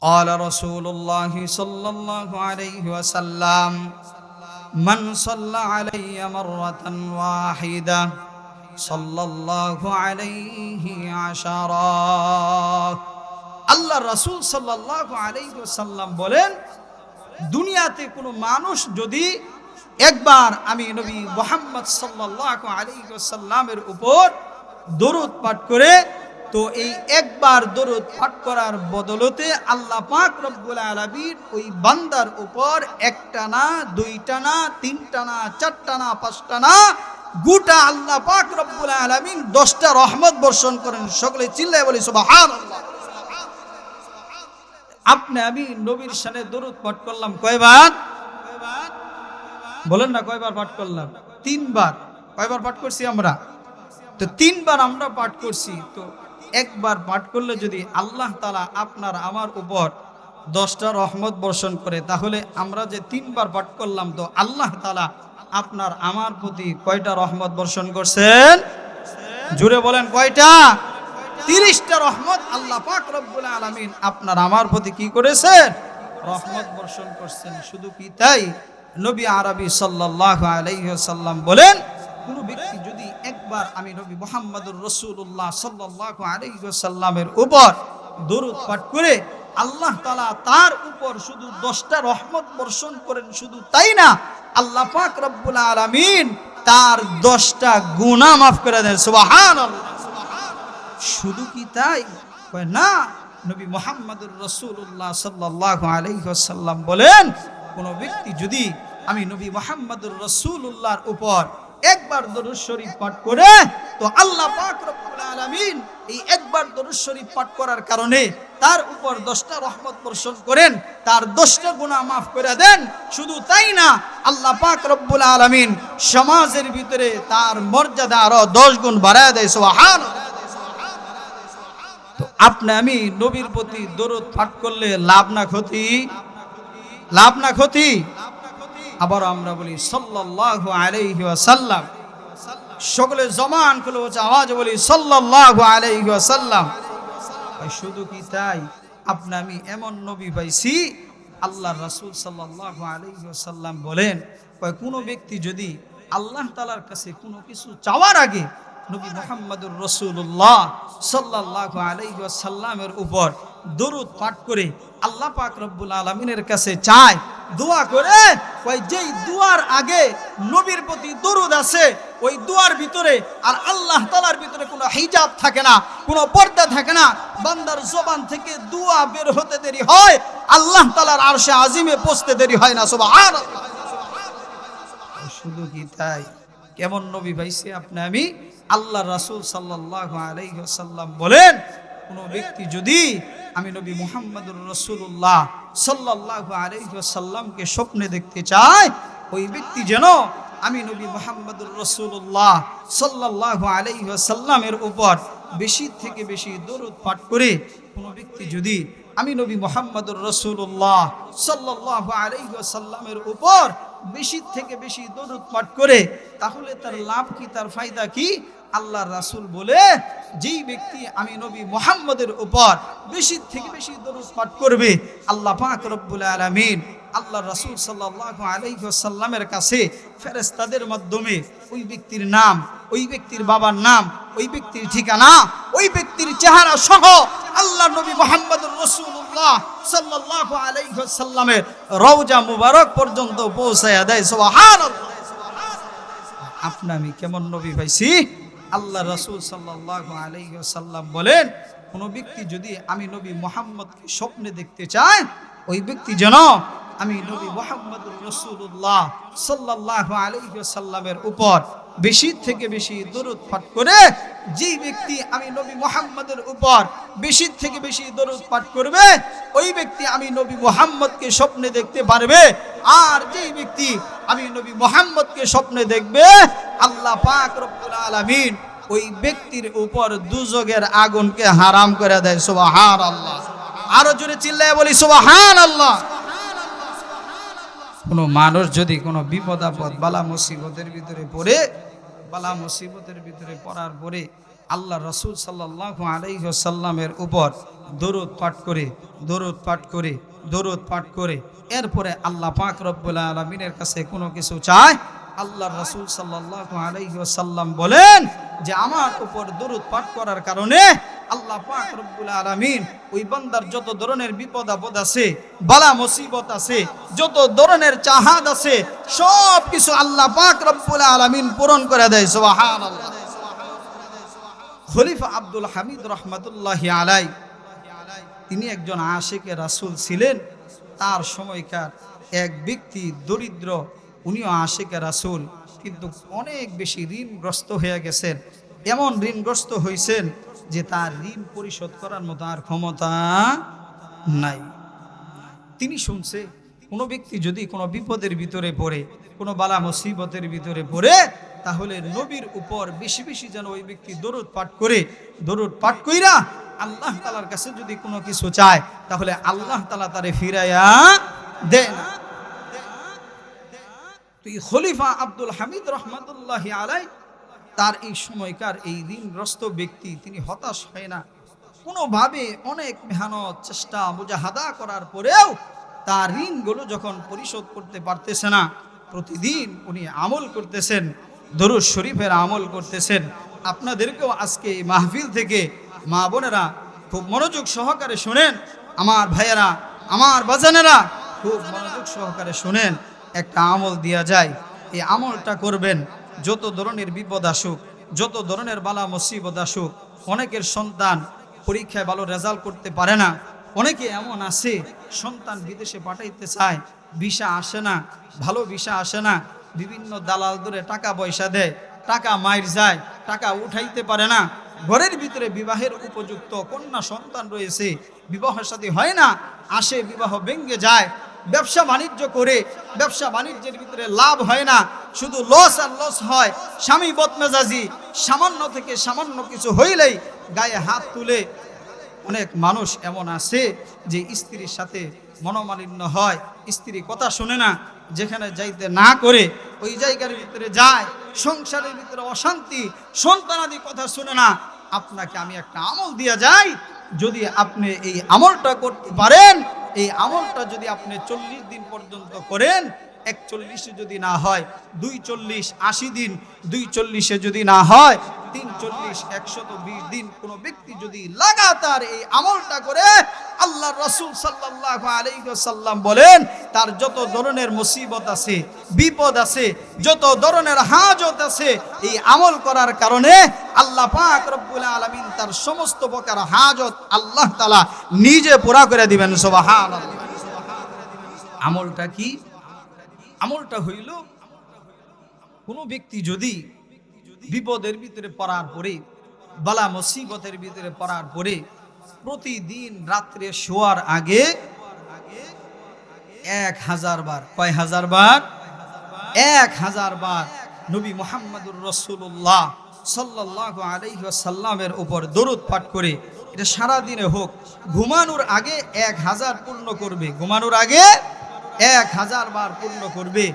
قال رسول الله صلى الله عليه وسلم من صلى علي مرة واحدة صلى الله عليه عشرا আল্লাহ রাসূল সাল্লাল্লাহু আলাইহি ওয়াসাল্লাম বলেন, দুনিয়াতে কোনো মানুষ যদি একবার আমি নবী মুহাম্মদ সাল্লাল্লাহু আলাইহি ওয়াসাল্লামের উপর দরুদ পাঠ করে, তো এই একবার দরুদ পাঠ করার বদলতে আল্লাহ পাক রব্বুল আলামিন ওই বান্দার উপর একটা না, দুইটা না, তিনটা না, চারটা না, পাঁচটা না, গোটা আল্লাহ পাক রব্বুল আলামিন 10টা রহমত বর্ষণ করেন। সকলে চিল্লায় বলি সুবহানাল্লাহ। আপনি আমি নবীর শানে দরুদ পাঠ করলাম কয়বার? বলেন না, কয়বার পাঠ করলাম? 3 বার। কয়বার পাঠ করছি আমরা? তো 3 বার আমরা পাঠ করছি। তো একবার পাঠ করলে যদি আল্লাহ তাআলা আপনার আমার উপর 10টা রহমত বর্ষণ করে, তাহলে আমরা যে 3 বার পাঠ করলাম, তো আল্লাহ তাআলা আপনার আমার প্রতি কয়টা রহমত বর্ষণ করছেন? জুড়ে বলেন, কয়টা? 30টা রহমত আল্লাহ পাক রব্বুল আলামিন আপনার আমার প্রতি কি করেছেন? রহমত বর্ষণ করছেন। শুধু কি তাই, নবী আরবি সাল্লাল্লাহু আলাইহি ওয়াসাল্লাম বলেন, কোন ব্যক্তি যদি একবার আমি নবী মুহাম্মদুর রাসূলুল্লাহ সাল্লাল্লাহু আলাইহি ওয়াসাল্লামের উপর দরুদ পাঠ করে, আল্লাহ তাআলা তার উপর শুধু 10টা রহমত বর্ষণ করেন। শুধু তাই না, আল্লাহ পাক রব্বুল আলামিন তার 10টা গুনাহ মাফ করে দেন। সুবহানাল্লাহ। শুধু কি তাই? না, নবী মুহাম্মদুর রাসূলুল্লাহ সাল্লাল্লাহু আলাইহি ওয়াসাল্লাম বলেন, কোন ব্যক্তি যদি আমি নবী মুহাম্মদুর রাসূলুল্লাহর উপর একবার দরুদ শরীফ পাঠ করে, তো আল্লাহ পাক রব্বুল আলামিন এই একবার দরুদ শরীফ পাঠ করার কারণে তার উপর 10টা রহমত বর্ষণ করেন, তার 10টা গুনাহ মাফ করে দেন। শুধু তাই না, আল্লাহ পাক রব্বুল আলামিন সমাজের ভিতরে তার মর্যাদা আরো 10 গুণ বাড়ায় দেয়। সুবহানাল্লাহ। তো আপনি আমি নবীর প্রতি দরুদ পাঠ করলে লাভ না ক্ষতি? লাভ না ক্ষতি? আবার আমরা বলি সাল্লাল্লাহু আলাইহি ওয়াসাল্লাম। সকলে জবান খুলে আওয়াজে বলি সাল্লাল্লাহু আলাইহি ওয়াসাল্লাম। শুধু কি তাই, আপনি আমি এমন নবী পাইছি, আল্লাহর রাসূল সাল্লাল্লাহু আলাইহি ওয়াসাল্লাম বলেন, কোন ব্যক্তি যদি আল্লাহ তাআলার কাছে কোনো কিছু চাওয়ার আগে নবী মুহাম্মদুর রাসূলুল্লাহ সাল্লাল্লাহু আলাইহি ওয়াসাল্লামের উপর দরুদ পাঠ করে আল্লাহ পাক রব্বুল আলামিনের কাছে চায়, দোয়া করে, যেই দুয়ার আগে নবীর প্রতি দরুদ আছে, ওই দুয়ার ভিতরে আর আল্লাহ তাআলার ভিতরে কোনো হিজাব থাকে না, কোনো পর্দা থাকে না। বান্দার জবান থেকে দোয়া বের হতে দেরি হয়, আল্লাহ তাআলার আরশে আজিমে পৌঁছতে দেরি হয় না। সুবহানাল্লাহ। শুধু কি তাই, কেমন নবী পাইছি আপনি আমি? আল্লাহ রাসূল সাল্লাল্লাহু আলাইহি ওয়াসাল্লাম বলেন, কোন ব্যক্তি যদি আমি নবী মুহাম্মদুর রাসূলুল্লাহ সাল্লাল্লাহু আলাইহি ওয়াসাল্লামকে স্বপ্নে দেখতে চায়, ওই ব্যক্তি যেন আমি নবী মুহাম্মদুর রাসূলুল্লাহ সাল্লাল্লাহু আলাইহি ওয়াসাল্লামের উপর বেশি থেকে বেশি দরুদ পাঠ করে, কোন ব্যক্তি যদি আমি নবী মুহাম্মদুর রাসূলুল্লাহ সাল্লাল্লাহু আলাইহি ওয়াসাল্লামের উপর বেশি থেকে বেশি দরুদ পাঠ করে, তাহলে তার লাভ কি, তার ফায়দা কি? আল্লাহর রাসূল বলে, যেই ব্যক্তি আমি নবী মুহাম্মদের উপর বেশি থেকে বেশি দরুদ পাঠ করবে, আল্লাহ পাক রব্বুল আলামিন আল্লাহর রাসূল সাল্লাল্লাহু আলাইহি ওয়াসাল্লামের কাছে ফেরেশতাদের মাধ্যমে ওই ব্যক্তির নাম, ওই ব্যক্তির বাবার নাম, ওই ব্যক্তির ঠিকানা, ওই ব্যক্তির চেহারা সহ আল্লাহ নবী মুহাম্মদুর রাসূলুল্লাহ সাল্লাল্লাহু আলাইহি ওয়াসাল্লামের রওজা মুবারক পর্যন্ত পৌঁছায়া দেয়। সুবহানাল্লাহ। আপনি আমি কেমন নবী পাইছি? আল্লাহ রাসূল সাল্লাল্লাহু আলাইহি ওয়াসাল্লাম বলেন, কোন ব্যক্তি যদি আমি নবী মুহাম্মদকে স্বপ্নে দেখতে চায়, ওই ব্যক্তি যেন আমি নবী মুহাম্মদুর রাসূলুল্লাহ সাল্লাল্লাহু আলাইহি ওয়াসাল্লামের উপর বেশি থেকে বেশি দরুদ পাঠ করে, যেই ব্যক্তি আমি নবী মুহাম্মদের উপর বেশি থেকে বেশি দরুদ পাঠ করবে, ওই ব্যক্তি আমি নবী মুহাম্মদকে স্বপ্নে দেখতে পারবে। আর যেই ব্যক্তি আমি নবী মুহাম্মদকে স্বপ্নে দেখবে, আল্লাহ পাক রব্বুল আলামিন ওই ব্যক্তির উপর দুজকের আগুনকে হারাম করে দেয়। সুবহানাল্লাহ। আরো জোরে চিল্লায় বলি সুবহানাল্লাহ। কোনো মানুষ যদি কোনো বিপদ আপদ বালা মুসিবতের ভিতরে পড়ে, বালা মুসিবতের ভিতরে পড়ার পরে আল্লাহ রাসূল সাল্লাল্লাহু আলাইহি ওয়াসাল্লামের উপর দরুদ পাঠ করে দরুদ পাঠ করে দরুদ পাঠ করে এরপরে আল্লাহ পাক রব্বুল আলামিনের কাছে কোনো কিছু চায়, আল্লাহ রাসূল সাল্লাল্লাহু আলাইহি ওয়াসাল্লাম বলেন যে আমার উপর দরুদ পাঠ করার কারণে আল্লাহ পাক রব্বুল আলামিন ওই বান্দার যত ধরনের বিপদ আপদ আছে, বালা মুসিবত আছে, যত ধরনের চাহাত আছে, সব কিছু আল্লাহ পাক রব্বুল আলামিন পূরণ করে দেয়। সুবহানাল্লাহ। খলিফা আব্দুল হামিদ রহমাতুল্লাহি আলাই তিনি একজন আশিকে রাসূল ছিলেন। তার সময়কার এক ব্যক্তি দরিদ্র, উনিও আশিকে রাসূল, কিন্তু অনেক বেশি ঋণগ্রস্ত হয়ে গেছেন। এমন ঋণগ্রস্ত হয়েছেন যে তার ঋণ পরিশোধ করার মতো আর ক্ষমতা নাই। তিনি শুনছে কোনো ব্যক্তি যদি কোনো বিপদের ভিতরে পড়ে, কোনো বালা মুসিবতের ভিতরে পড়ে, তাহলে নবীর উপর বেশি বেশি যেন ওই ব্যক্তি দরুদ পাঠ করে, দরুদ পাঠ কইরা আল্লাহ তাআলার কাছে যদি কোনো কিছু চায়, তাহলে আল্লাহ তাআলা তারে ফিরাইয়া দেন। তো এই খলিফা আব্দুল হামিদ রহমাতুল্লাহি আলাই তার এই সময়কার এই ঋণগ্রস্ত ব্যক্তি, তিনি হতাশ হয় না। কোনোভাবে অনেক মেহনত চেষ্টা মুজাহাদা করার পরেও তার ঋণগুলো যখন পরিশোধ করতে পারতেছে না, প্রতিদিন উনি আমল করতেছেন, দরুদ শরীফের আমল করতেছেন। আপনাদেরকেও আজকে এই মাহফিল থেকে মা বোনেরা খুব মনোযোগ সহকারে শুনেন, আমার ভাইয়েরা, আমার বাজানেরা খুব মনোযোগ সহকারে শুনেন। একটা আমল দেয়া যায়, এই আমলটা করবেন। যত ধরনের বিপদ আসুক, যত ধরনের বালা মুসিবত আসুক, অনেকের সন্তান পরীক্ষায় ভালো রেজাল্ট করতে পারে না, অনেকে এমন আছে সন্তান বিদেশে পাঠাইতে চায়, ভিসা আসে না, ভালো ভিসা আসে না, বিভিন্ন দালাল ধরে টাকা পয়সা দেয়, টাকা মাইর যায়, টাকা উঠাইতে পারে না, ঘরের ভিতরে বিবাহের উপযুক্ত কন্যা সন্তান রয়েছে, বিবাহের সাথে হয় না, আসে বিবাহ ভেঙে যায়, ব্যবসা বাণিজ্য করে ব্যবসা বাণিজ্যের ভিতরে লাভ হয় না, শুধু লস আর লস হয়, স্বামী বদমেজাজি, সামান্য থেকে সামান্য কিছু হইলেই গায়ে হাত তুলে। অনেক মানুষ এমন আছে যে স্ত্রীর সাথে মনোমালিন্য হয়, স্ত্রী কথা শুনে না, যেখানে যাইতে না করে ওই জায়গার ভিতরে যায়, সংসারের ভিতরে অশান্তি, সন্তানাদি কথা শুনে না। আপনাকে আমি একটা আমল দিয়া যাই, যদি আপনি এই আমলটা করতে পারেন, এই আমলটা যদি আপনি 40 দিন পর্যন্ত করেন, 41 যদি না হয় 240, 80 দিন, 240 যদি না হয় 340, 120 দিন কোনো ব্যক্তি যদি লাগাতার এই আমলটা করে, আল্লাহর রাসূল সাল্লাল্লাহু আলাইহি ওয়াসাল্লাম বলেন তার যত ধরনের মুসিবত আছে, বিপদ আছে, যত ধরনের হাজত আছে, এই আমল করার কারণে আল্লাহ পাক রব্বুল আলামিন তার সমস্ত প্রকার হাজত আল্লাহ তাআলা নিজে পুরা করে দিবেন। সুবহানাল্লাহ। আমলটা কি? আমলটা হইল, কোনো ব্যক্তি যদি বিপদের ভিতরে পড়ার পরে, বালা মুসিবতের ভিতরে পড়ার পরে, প্রতিদিন রাত্রে শোয়ার আগে 1000 বার, কয় হাজার বার? 1000 বার নবী মুহাম্মদুর রাসূলুল্লাহ সাল্লাল্লাহু আলাইহি ওয়াসাল্লামের উপর দরুদ পাঠ করে, এটা সারা দিনে হোক, ঘুমানোর আগে 1000 পূর্ণ করবে, ঘুমানোর আগে 1000 বার পূর্ণ করবে,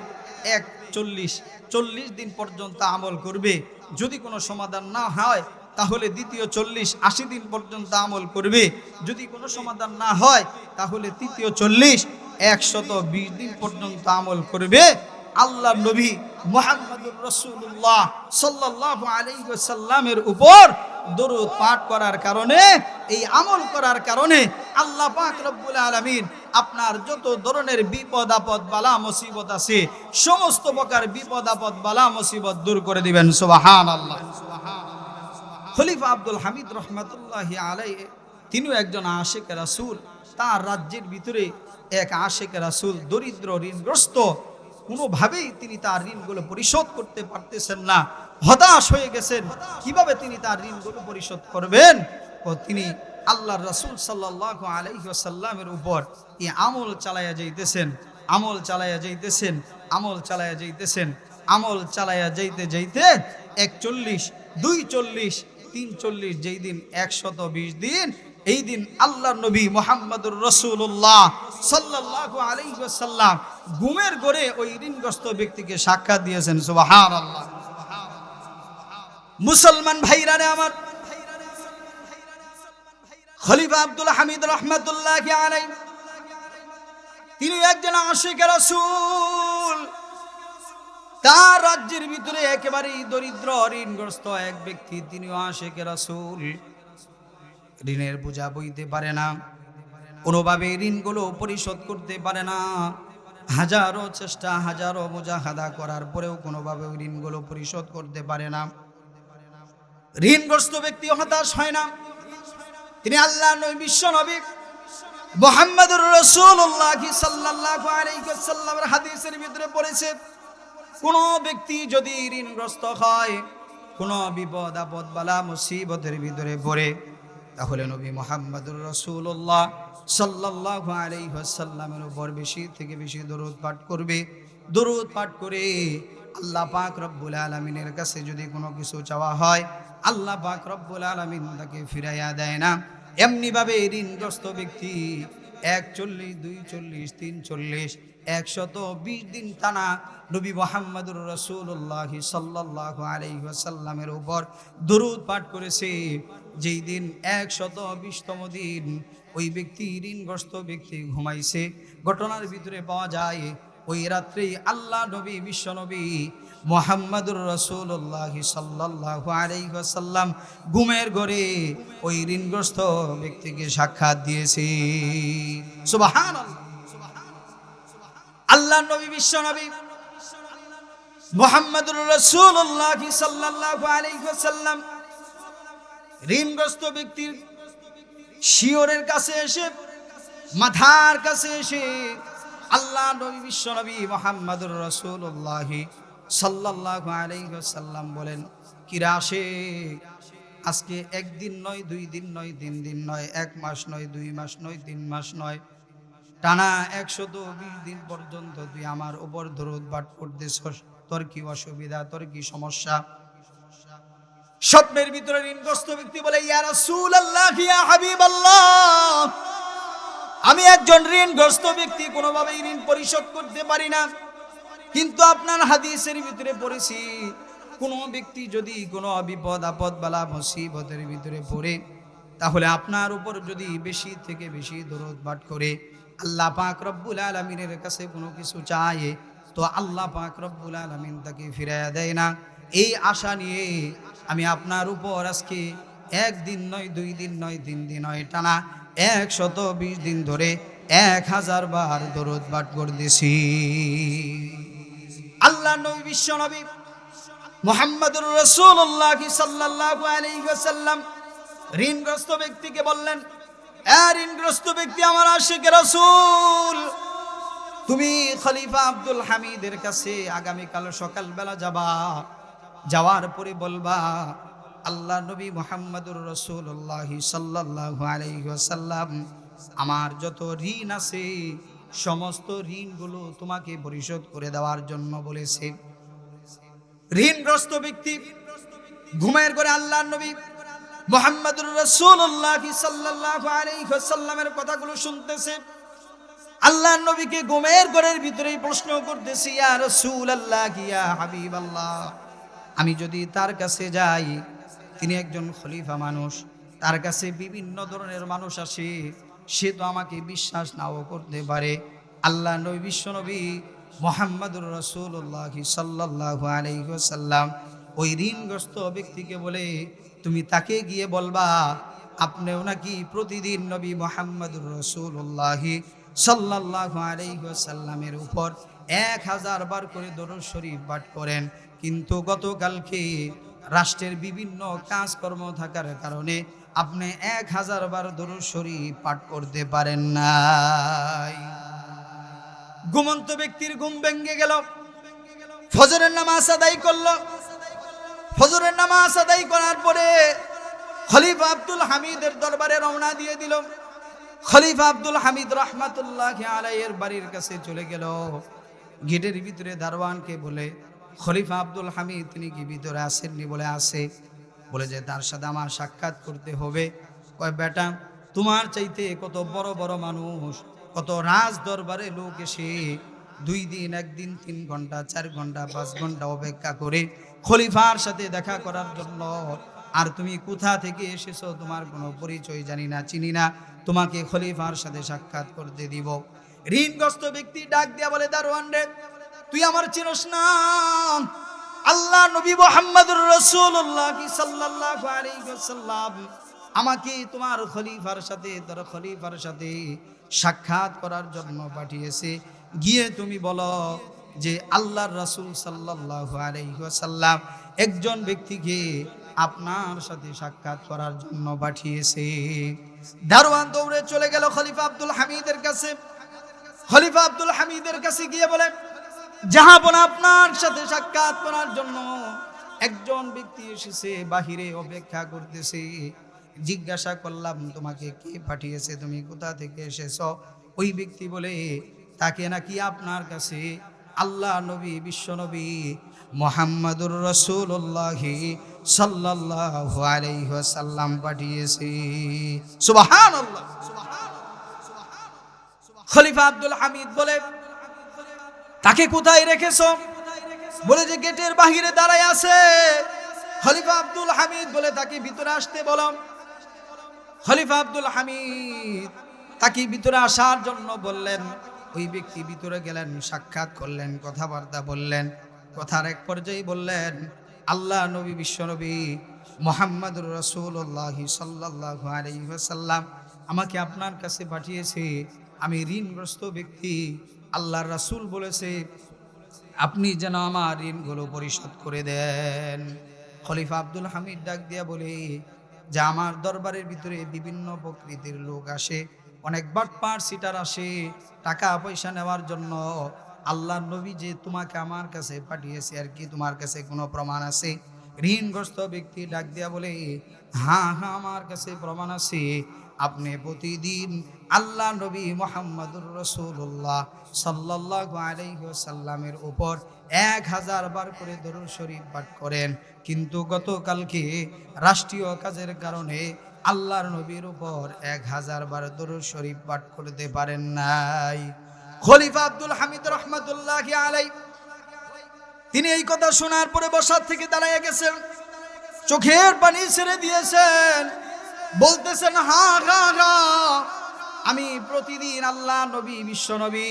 40 দিন পর্যন্ত আমল করবে। যদি কোনো সমাধান না হয় তাহলে দ্বিতীয় 40, 80 দিন পর্যন্ত আমল করবে। যদি কোনো সমাধান না হয় তাহলে তৃতীয় 40, 120 দিন পর্যন্ত আমল করবে। আল্লাহ নবী মুহাম্মদুর রাসূলুল্লাহ সাল্লাল্লাহু আলাইহি ওয়াসাল্লামের উপর দরুদ পাঠ করার কারণে, এই আমল করার কারণে আল্লাহ পাক রব্বুল আলামিন আপনার যত ধরনের বিপদ আপদ বালা মুসিবত আছে, সমস্ত প্রকার বিপদ আপদ বালা মুসিবত দূর করে দিবেন। সুবহানাল্লাহ। খলিফা আব্দুল হামিদ রহমাতুল্লাহি আলাইহি তিনিও একজন আশিকে রাসূল। তার রাজ্যের ভিতরে এক আশিকে রাসূল দরিদ্র, ঋণগ্রস্ত, কোনোভাবেই তিনি তার ঋণগুলো পরিশোধ করতে পারতেছেন না, হতাশ হয়ে গেছেন। কিভাবে তিনি তার ঋণগুলো পরিশোধ করবেন? ও তিনি আল্লাহর রাসূল সাল্লাল্লাহু আলাইহি ওয়াসাল্লামের উপর এই আমল চালায়া যাইতেছেন, আমল চালায়া যাইতেছেন, আমল চালায়া যাইতেছেন, আমল চালায়া যাইতে যাইতে 41, 240, 340, যেই দিন 120 দিন, এই দিন আল্লাহর নবী মুহাম্মদুর রাসূলুল্লাহ সাল্লাল্লাহু আলাইহি ওয়াসাল্লাম ঘুমের ঘরে ওই ঋণগ্রস্ত ব্যক্তিকে সাক্ষাৎ দিয়েছেন। সুবহানাল্লাহ। মুসলমান ভাইরা রে আমার, খলিফা আব্দুল হামিদ রহমাতুল্লাহি আলাইহি তিনি একজন আশিকে রাসূল। তার রাজ্যের ভিতরে একেবারেই দরিদ্র ঋণগ্রস্ত এক ব্যক্তি, তিনিও আশিকে রাসূল। ঋণের বোঝা বইতে পারে না, কোনোভাবে ঋণগুলো পরিশোধ করতে পারে না। হাজারো চেষ্টা, হাজারো মুজাহাদা করার পরেও কোনোভাবে ওই ঋণগুলো পরিশোধ করতে পারে না। ঋণগ্রস্ত ব্যক্তি হতাশ হয় না। তিনি আল্লাহ নবী, বিশ্ব নবী মুহাম্মদুর রাসূলুল্লাহ সাল্লাল্লাহু আলাইহি ওয়াসাল্লামের হাদিসের ভিতরে পড়েছে, কোন ব্যক্তি যদি ঋণগ্রস্ত হয়, কোন বিপদ আপদ বালা মুসিবতের ভিতরে পড়ে, তাহলে নবী মুহাম্মদুর রাসূলুল্লাহ সাল্লাল্লাহু আলাইহি ওয়াসাল্লামের উপর বেশি থেকে বেশি দরুদ পাঠ করবে। দরুদ পাঠ করে আল্লাহ পাক রব্বুল আলামিনের কাছে যদি কোনো কিছু চাওয়া হয়, আল্লাহ পাক রব্বুল আলামিন তাকে ফিরাইয়া দেয় না। এমনি ভাবে ঋণগ্রস্ত ব্যক্তি 41, 42, 43, 120 দিন টানা নবী মুহাম্মদুর রাসূলুল্লাহ সাল্লাল্লাহু আলাইহি ওয়াসাল্লামের উপর দরুদ পাঠ করেছে। যেই দিন 120তম দিন ওই ব্যক্তি, ঋণগ্রস্ত ব্যক্তি ঘুমাইছে, ঘটনার ভিতরে পাওয়া যায় ওই রাত্রেই আল্লাহ নবী, বিশ্ব নবী মুহাম্মদুর রাসূলুল্লাহ সাল্লাল্লাহু আলাইহি ওয়াসাল্লাম ঘুমের ঘরে ওই ঋণগ্রস্ত ব্যক্তিকে সাক্ষাৎ দিয়েছে। সুবহানাল্লাহ। আল্লাহ নবী, বিশ্ব নবী মুহাম্মদুর রাসূলুল্লাহ সাল্লাল্লাহু আলাইহি ওয়াসাল্লাম ঋণগ্রস্ত ব্যক্তির শিয়রের কাছে এসে, মাথার কাছে এসে আল্লাহ নবী, বিশ্ব নবী মুহাম্মদুর রাসূলুল্লাহ সাল্লাল্লাহু আলাইহি ওয়াসাল্লাম বলেন, কিরা আশিক, আজকে একদিন নয়, 2 দিন নয়, 3 দিন নয়, 1 মাস নয়, 2 মাস নয়, 3 মাস নয়, টানা 120 দিন পর্যন্ত তুই আমার উপর দরুদ পাঠ করতেছস, তোর কি অসুবিধা, তোর কি সমস্যা? স্বপ্নের ভিতরে ঋণগ্রস্ত ব্যক্তি বলে, ইয়া রাসূলুল্লাহ, ইয়া হাবিবাল্লাহ, আমি একজন ঋণগ্রস্ত ব্যক্তি, কোনোভাবেই ঋণ পরিশোধ করতে পারি না, কিন্তু আপনার হাদিসের ভিতরে পড়েছি, কোনো ব্যক্তি যদি কোনো বিপদ আপদ বালা মুসিবতের ভিতরে পড়ে, তাহলে আপনার উপর যদি বেশি থেকে বেশি দরুদ পাঠ করে আল্লাহ পাক রব্বুল আলামিনের কাছে কোনো কিছু চায়, তো আল্লাহ পাক রব্বুল আলামিন তাকে ফিরাইয়া দেয় না। এই আশা নিয়ে আমি আপনার উপর আজকে 1 দিন নয়, 2 দিন নয়, 3 দিন নয়, টানা 120 দিন ধরে 1000 বার দরুদ পাঠ করতেছি। আল্লাহ নবী, বিশ্ব নবী মুহাম্মদুর রাসূলুল্লাহ সাল্লাল্লাহু আলাইহি ওয়াসাল্লাম ঋণগ্রস্ত ব্যক্তিকে বললেন, ঋণগ্রস্ত ব্যক্তি, আমার আশিকে রাসূল, তুমি খলিফা আব্দুল হামিদের কাছে আগামীকাল সকালবেলা যাবা, যাওয়ার পরে বলবা, আল্লাহ নবী মুহাম্মদুর রাসূলুল্লাহ সাল্লাল্লাহু আলাইহি ওয়াসাল্লাম আমার যত ঋণ আছে সমস্ত ঋণগুলো তোমাকে পরিশোধ করে দেওয়ার জন্য বলেছে। ঋণগ্রস্ত ব্যক্তি ঘুমের ঘরে আল্লাহ নবী মুহাম্মদুর রাসূলুল্লাহ সাল্লাল্লাহু আলাইহি ওয়াসাল্লামের কথাগুলো শুনতেছে। আল্লাহ নবীকে ঘুমের ঘরের ভিতরেই প্রশ্ন করতেছি, ইয়া রাসূলুল্লাহ, ইয়া হাবিবাল্লাহ, আমি যদি তার কাছে যাই, তিনি একজন খলিফা মানুষ, তার কাছে বিভিন্ন ধরনের মানুষ আসে, সে তো আমাকে বিশ্বাস নাও করতে পারে। আল্লাহ নবী, বিশ্ব নবী মুহাম্মদুর রাসূলুল্লাহ সাল্লাল্লাহু আলাইহি ওয়াসাল্লাম ওই ঋণগ্রস্ত ব্যক্তিকে বলে, তুমি তাকে গিয়ে বলবা, আপনিও নাকি প্রতিদিন নবী মুহাম্মদুর রাসূলুল্লাহ সাল্লাল্লাহু আলাইহি ওয়াসাল্লামের উপর 1000 বার করে দরুদ শরীফ পাঠ করেন, কিন্তু গতকালকে রাষ্ট্রের বিভিন্ন কাজকর্ম থাকার কারণে আপনি 1000 বার দরুদ শরীফ পাঠ করতে পারেন নাই। ঘুমন্ত ব্যক্তির ঘুম ভেঙে গেল, ফজরের নামাজ আদায় করল। ফজরের নামাজ আদায় করার পরে খলিফা আব্দুল হামিদের দরবারে রওনা দিয়ে দিল। খলিফা আব্দুল হামিদ রহমাতুল্লাহি আলাইহির বাড়ির কাছে চলে গেল। গেটের ভিতরে দারোয়ানকে বলে, খলিফা আব্দুল হামিদ তিনি কি ভিতরে আসেননি? বলে আছে। বলে যে তার সাথে আমার সাক্ষাৎ করতে হবে। কয়, বেটা, তোমার চাইতে কত বড় বড় মানুষ, কত রাজ দরবারে লোক এসে 2 দিন, 1 দিন, 3 ঘন্টা, 4 ঘন্টা, 5 ঘন্টা অপেক্ষা করে খলিফার সাথে দেখা করার জন্য আর তুমি কোথা থেকে এসেছো তোমার কোনো পরিচয় জানি না, চিনি না, তোমাকে খলিফার সাথে সাক্ষাৎ করতে দিব। ঋণগ্রস্ত ব্যক্তি ডাক দিয়া বলে, দারোয়ান রে, তুই আমার চিনস না? আল্লাহ নবী মুহাম্মদুর রাসূলুল্লাহ সাল্লাল্লাহু আলাইহি ওয়াসাল্লাম আমাকে তোমার খলিফার সাথে সাক্ষাৎ করার জন্য পাঠিয়েছে। গিয়ে তুমি বলো যে আল্লাহর রাসূল সাল্লাল্লাহু আলাইহি ওয়াসাল্লাম একজন ব্যক্তিকে আপনার সাথে সাক্ষাৎ করার জন্য পাঠিয়েছে। দারোয়ান দৌড়ে চলে গেল খলিফা আব্দুল হামিদের কাছে। খলিফা আব্দুল হামিদের কাছে গিয়ে বলে, জাহাপনা, আপনার সাথে সাক্ষাৎ করার জন্য একজন ব্যক্তি এসেছে, বাহিরে অপেক্ষা করতেছে। জিজ্ঞাসা করলাম, তোমাকে কে পাঠিয়েছে, তুমি কোথা থেকে এসেছো? ওই ব্যক্তি বলে, তাকে নাকি আপনার কাছে আল্লাহ নবী, বিশ্ব নবী মুহাম্মদুর রাসূলুল্লাহ সাল্লাল্লাহু আলাইহি ওয়াসাল্লাম পাঠিয়েছে। সুবহানাল্লাহ। খলিফা আব্দুল হামিদ বলে, তাকে কোথায় রেখেছো? বলে যে গেটের বাহিরে দাঁড়ায় আছে। খলিফা আব্দুল হামিদ বলে, তাকে ভিতরে আসতে বলো। খলিফা আব্দুল হামিদ তাকে ভিতরে আসার জন্য বললেন। ওই ব্যক্তি ভিতরে গেলেন, সাক্ষাৎ করলেন, কথাবার্তা বললেন। কথার এক পর্যায়ে বললেন, আল্লাহ নবী, বিশ্ব নবী মুহাম্মদুর রাসূলুল্লাহ সাল্লাল্লাহু আলাইহি ওয়াসাল্লাম আমাকে আপনার কাছে পাঠিয়েছে। আমি ঋণগ্রস্ত ব্যক্তি। আল্লাহর রাসূল বলেছে আপনি যেন আমার ঋণগুলো পরিশোধ করে দেন। খলিফা আব্দুল হামিদ ডাক দিয়া বলে যে, আমার দরবারের ভিতরে বিভিন্ন প্রকৃতির লোক আসে, অনেক বাটপার সিটার আসে টাকা পয়সা নেওয়ার জন্য। আল্লাহ নবী যে তোমাকে আমার কাছে পাঠিয়েছে, আর কি তোমার কাছে কোনো প্রমাণ আছে? ঋণগ্রস্ত ব্যক্তি ডাক দিয়া বলে, হ্যাঁ হ্যাঁ, আমার কাছে প্রমাণ আছে। আপনি প্রতিদিন আল্লাহ নবী মুহাম্মদুর রাসূলুল্লাহ সাল্লাল্লাহু আলাইহি ওয়াসাল্লামের উপর 1000 বার করে দরুদ শরীফ পাঠ করেন, কিন্তু গতকালকে রাষ্ট্রীয় কাজের কারণে আল্লাহর নবীর উপর 1000 বার দরুদ শরীফ পাঠ করতে পারেন নাই। খলিফা আব্দুল হামিদ রাহমাতুল্লাহি আলাইহি তিনি এই কথা শোনার পরে বসার থেকে দাঁড়িয়ে গেছেন, চোখের পানি ছেড়ে দিয়েছেন, বলতেছেন, হ্যাঁ হ্যাঁ হ্যাঁ, আমি প্রতিদিন আল্লাহ নবী, বিশ্ব নবী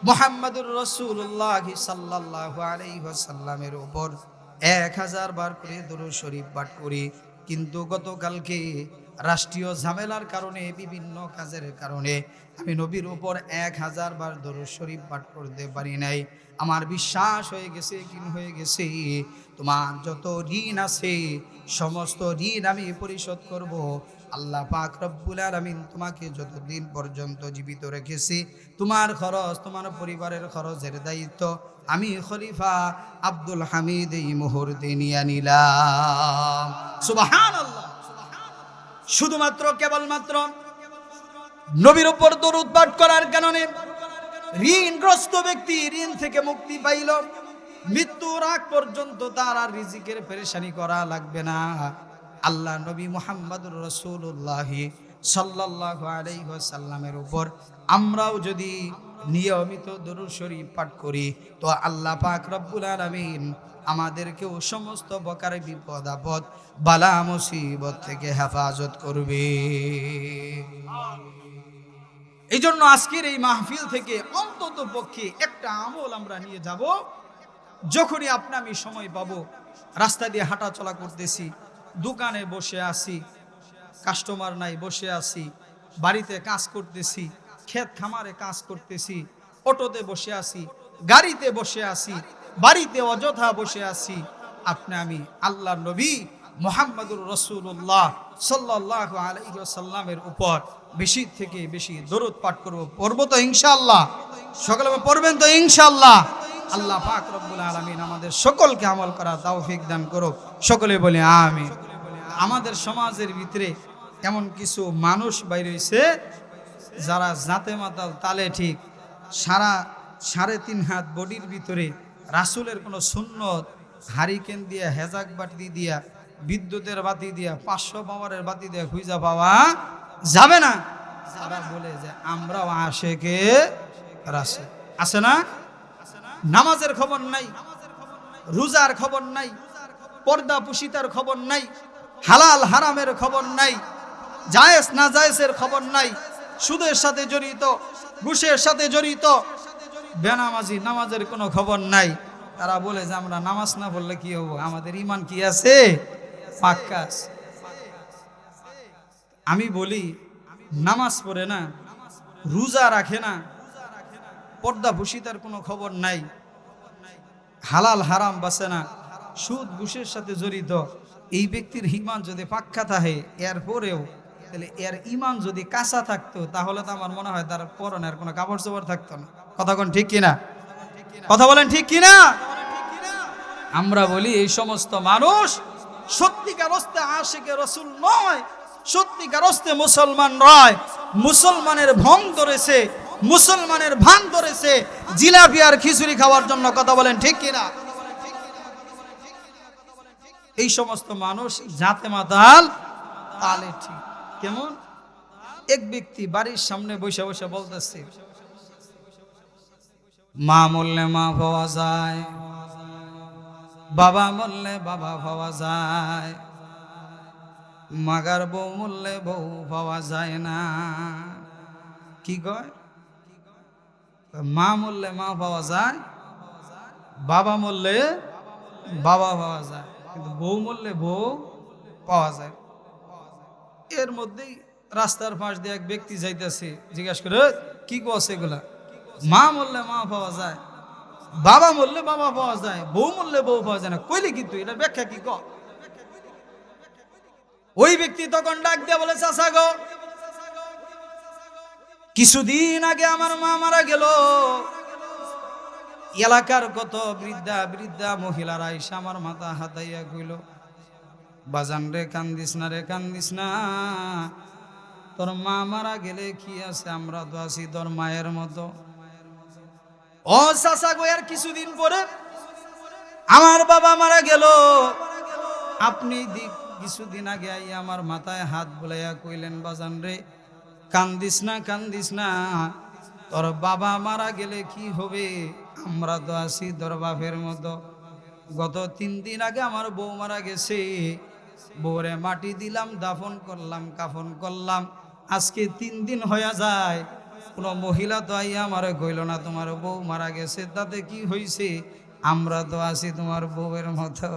মুহাম্মদুর রাসূলুল্লাহ সাল্লাল্লাহু আলাইহি ওয়াসাল্লামের উপর 1000 বার করে দরুদ শরীফ পাঠ করি, কিন্তু গতকালকে রাষ্ট্রীয় ঝামেলার কারণে, বিভিন্ন কাজের কারণে আমি নবীর উপর 1000 বার দরুদ শরীফ পাঠ করতে পারি নাই। আমার বিশ্বাস হয়ে গেছে, কিন হয়ে গেছে, তোমার যত ঋণ আছে সমস্ত ঋণ আমি পরিশোধ করব। আল্লাহ পাক রব্বুল আলামিন তোমাকে যতদিন পর্যন্ত জীবিত রেখেছি, তোমার খরচ, তোমার পরিবারের খরচের দায়িত্ব আমি খলিফা আব্দুল হামিদ এই মুহূর্তে নিয়ে নিলাম। সুবহানাল্লাহ। শুধুমাত্র কেবলমাত্র নবীর উপর দরুদ পাঠ করার কারণে ঋণগ্রস্ত ব্যক্তি ঋণ থেকে মুক্তি পাইল। মৃত্যুর আগ পর্যন্ত তার আর রিজিকের পেরেশানি করা লাগবে না। আল্লাহ নবী মুহাম্মদুর রাসূলুল্লাহ সাল্লাল্লাহু আলাইহি ওয়াসাল্লামের উপর আমরাও যদি নিয়মিত দরুদ শরীফ পাঠ করি, তো আল্লাহ পাক রব্বুল আলামিন আমাদেরকেও সমস্ত প্রকার বিপদ আপদ, বালা মুসিবত থেকে হেফাজত করবে। এই জন্য আজকের এই মাহফিল থেকে অন্তত পক্ষে একটা আমল আমরা নিয়ে যাব। যখনই আপনি আমি সময় পাবো, রাস্তা দিয়ে হাঁটা চলা করতেছি, দোকানে বসে আছি, কাস্টমার নাই, বসে আছি, বাড়িতে কাজ করতেছি, ক্ষেত খামারে কাজ করতেছি, অটোতে বসে আছি, গাড়িতে বসে আছি, বাড়িতে অযথা বসে আছি, আপনি আমি আল্লাহর নবী মুহাম্মদুর রাসূলুল্লাহ সাল্লাল্লাহু আলাইহি ওয়াসাল্লামের উপর বেশি থেকে বেশি দরুদ পাঠ করব। পড়ব তো ইনশাআল্লাহ? সকলে পড়বেন তো ইনশাআল্লাহ? আল্লাহ পাক রব্বুল আলামিন আমাদের সকলকে আমল করার তৌফিক দান করুক। সকলে বলে আমিন। আমাদের সমাজের ভিতরে এমন কিছু মানুষ বাইরে হইছে যারা জাতে মাতাল, তালে ঠিক, সারা 3.5 হাত বডির ভিতরে রাসূলের কোনো সুন্নত হারিকেন দিয়া, হেজাক বাতি দিয়া, বিদ্যুতের বাতি দিয়া, 500 পাওয়ারের বাতি দিয়া খুঁজা পাওয়া যাবে না। যারা বলে যে আমরাও আশেকে রাসূল, আছে না? নামাজের খবর নাই, রোজার খবর নাই, পর্দা পুশিতার খবর নাই, হালাল হারামের খবর নাই, জায়েজ না জায়েজের খবর নাই, সুদের সাথে জড়িত, ঘুষের সাথে জড়িত, বেনামাজি নামাজের কোনো খবর নাই। তারা বলে যে আমরা নামাজ না পড়লে কি হবো, আমাদের ঈমান কি আছে, পাক্কা আছে। আমি বলি নামাজ পড়ে না, রোজা রাখে না, পর্দা ভূষিতার কোনো খবর নাই, হালাল হারাম বাসে না, সুদ ঘুষের সাথে জড়িত, এই ব্যক্তির ঈমান যদি পাক্কা থাকে, এরপরেও তাহলে এর ঈমান যদি কাঁচা থাকতো, তাহলে তো আমার মনে হয় তার পরনের কোনো কাপড় চোপড় থাকতো না। কথা কোন ঠিক কিনা? কথা বলেন ঠিক কিনা? আমরা বলি এই সমস্ত মানুষ সত্যিকার অর্থে আশিকে রাসূল নয়, সত্যিকার অর্থে মুসলমান নয়, মুসলমানের ভং ধরেছে, মুসলমানের ভান ধরেছে জিলাপি আর খিচুড়ি খাওয়ার জন্য। কথা বলেন ঠিক কিনা? এই সমস্ত মানুষ জাতে মাতাল তালে ঠিক। কেমন? এক ব্যক্তি বাড়ির সামনে বসে বসে বলতেছে, মা মরলে মা পাওয়া যায়, বাবা মরলে বাবা পাওয়া যায়, মাগার বউ মরলে বউ পাওয়া যায় না। কি কয়? মা মরলে মা পাওয়া যায়, বাবা মরলে বাবা পাওয়া যায়, কিন্তু বউ মরলে বউ পাওয়া যায়। এর মধ্যেই রাস্তার পাশ দিয়ে এক ব্যক্তি যাইতেছে, জিজ্ঞাসা করে, কি কছে এগুলা? মা মরলে মা পাওয়া যায়, বাবা মরলে বাবা পাওয়া যায়, বউ মরলে বউ পাওয়া যায় না, কইলে কিন্তু এটার ব্যাখ্যা কি? ওই ব্যক্তি তখন ডাক দিয়ে বলে, চাচা গো, কিছুদিন আগে আমার মা মারা গেল, এলাকার কত বৃদ্ধা বৃদ্ধা মহিলারা এসে আমার মাথা হাতাইয়া কইল, বাজান রে কান্দিস না, রে কান্দিস না, তোর মা মারা গেলে কি আছে, আমরা তো আছি তোর মায়ের মতো। ও চাচা গো, আর কিছুদিন পরে আমার বাবা মারা গেল, আপনি কিছুদিন আগে আইয়া আমার মাথায় হাত বুলাইয়া কইলেন, বাজান রে কান্দিস না, কান্দিস না, তোর বাবা মারা গেলে কি হবে, আমরা তো আছি তোর বাপের মতো। গত 3 দিন আগে আমার বউ মারা গেছে, বউরে মাটি দিলাম, দাফন করলাম, কাফন করলাম, আজকে 3 দিন হয়ে যায়, কোনো মহিলা তো আইয়া আমারে কইল না তোমার বউ মারা গেছে, তাতে কি হইছে, আমরা তো আছি তোমার বউয়ের মতো।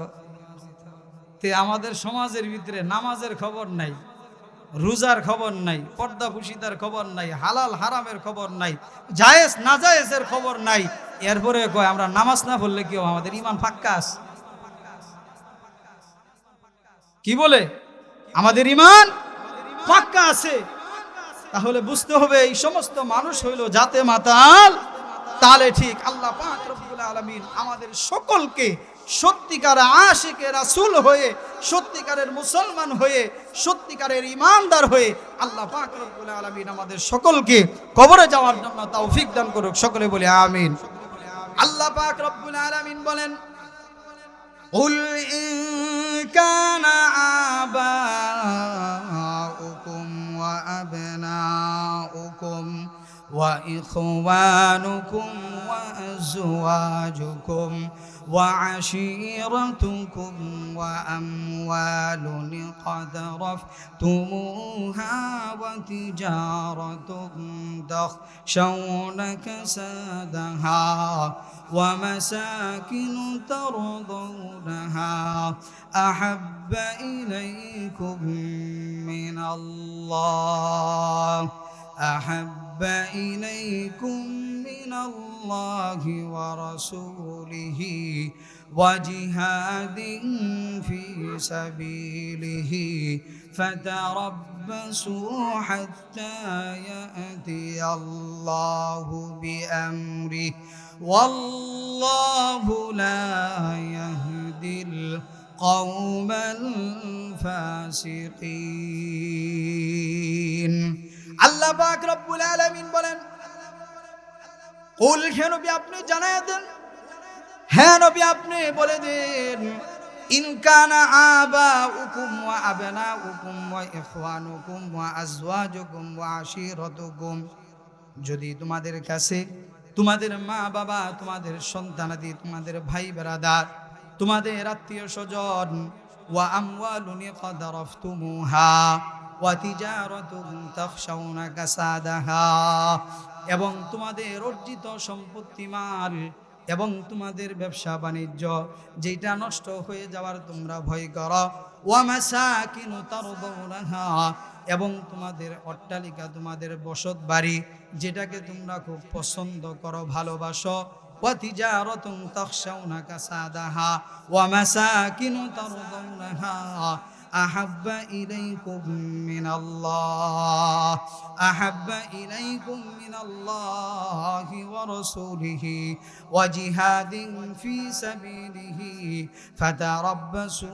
তে আমাদের সমাজের ভিতরে নামাজের খবর নাই, রোজার খবর নাই, পর্দা পুশিদার খবর নাই, হালাল হারামের খবর নাই, জায়েজ না জায়েজের খবর নাই, এরপরে কয় আমরা নামাজ না পড়লে কি আমাদের ঈমান পাক্কা আছে? কি বলে? আমাদের ঈমান পাক্কা আছে। তাহলে বুঝতে হবে এই সমস্ত মানুষ হইল জাতে মাতাল তালে ঠিক। আল্লাহ পাক রব্বুল আলামিন আমাদের সকলকে সত্যিকার আশিকে রাসূল হয়ে, সত্যিকারের মুসলমান হয়ে, সত্যিকারের ঈমানদার হয়ে আল্লাহ পাক রব্বুল আলামিন আমাদের সকলকে কবরে যাওয়ার জন্য তৌফিক দান করুক। সকলে বলি আমিন। আল্লাহ পাক রব্বুল আলামিন বলেন, কুল ইন কানা আবাউকুম ওয়া আবনাউকুম ওয়া ইখওয়ানুকুম ওয়া আজওয়াজুকুম ওয়া আশীরাতুকুম ওয়া আমওয়ালুন ইqtaraftumūhā ওয়া তিজারাতুন তাখশawna kasadaha ওয়া মাসাকিন তারদাwnahā আহাব্বা ইলাইকুম মিনাল্লাহ أحب إليكم من الله ورسوله وجهاد في سبيله فتربصوا حتى يأتي الله بأمره والله لا يهدي القوم الفاسقين। আল্লাহ পাক রব্বুল আলামিন বলেন, কুল, হে নবী আপনি জানায় দেন, হ্যাঁ নবী আপনি বলে দেন, ইন কানা আবাউকুম ওয়া আবনাউকুম ওয়া ইখওয়ানুকুম ওয়া আজওয়াজুকুম ওয়া আশীরাতুকুম, যদি তোমাদের কাছে তোমাদের মা বাবা, তোমাদের সন্তানাদি, তোমাদের ভাই বেরাদার, তোমাদের আত্মীয় স্বজন, ওয়া আমওয়ালুন ইকতারাফতুমুহা ওয়া তিজারাতুন তাখশাউনা কাসাদাহা, এবং তোমাদের অর্জিত সম্পত্তি মাল এবং তোমাদের ব্যবসা বাণিজ্য যেটা নষ্ট হয়ে যাওয়ার তোমরা ভয় করো, ওয়া মাসাকিনু তারদাউনাহা, এবং তোমাদের অট্টালিকা তোমাদের বসত বাড়ি যেটাকে তোমরা খুব পছন্দ করো ভালোবাসো, ওয়া তিজারাতুন তাখশাউনা কাসাদাহা ওয়া মাসাকিনু তারদাউনাহা আহাব্বা ইলাইকুম মিনাল্লাহ আহাব্বা ইলাইকুম মিনাল্লাহি ওয়া রাসূলিহি ওয়া জিহাদিন ফি সাবিলিহি ফাতারাব্বাসু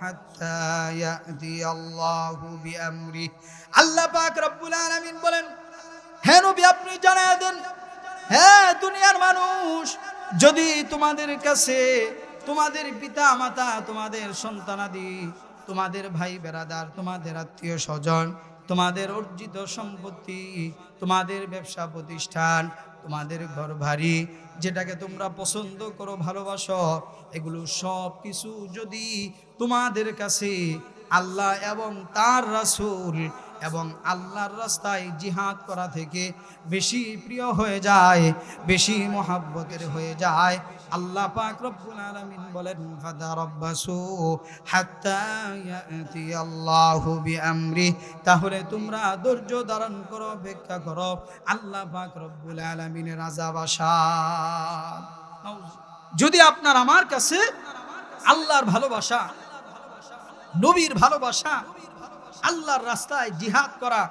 হাত্তা ইয়াতিয়াল্লাহু বিআমরিহি। আল্লাহ পাক রব্বুল আলামিন বলেন, হে নবী আপনি জানিয়ে দেন, হে দুনিয়ার মানুষ, যদি তোমাদের কাছে তোমাদের পিতা মাতা, তোমাদের সন্তানাদি, তোমাদের ভাই বেরাদার, তোমাদের আত্মীয় স্বজন, তোমাদের অর্জিত সম্পত্তি, তোমাদের ব্যবসা প্রতিষ্ঠান, তোমাদের ঘর বাড়ি যেটাকে তোমরা পছন্দ করো ভালোবাসো, এগুলো সব কিছু যদি তোমাদের কাছে আল্লাহ এবং তার রাসূল এবং আল্লাহর রাস্তায় জিহাদ করা থেকে বেশি প্রিয় হয়ে যায়, বেশি মহাব্বতের হয়ে যায়, আল্লাহ পাক রব্বুল আলামিন বলেন ফাতারাব্বাসু হাত্তা ইয়াতিয়াল্লাহু বিআমরিহি, তাহলে তোমরা ধৈর্য ধারণ করো, অপেক্ষা করো আল্লাহ পাক রব্বুল আলামিনের আযাব আসার। যদি আপনার আমার কাছে আল্লাহর ভালোবাসা, নবীর ভালোবাসা, আল্লাহর রাস্তায় জিহাদ করা,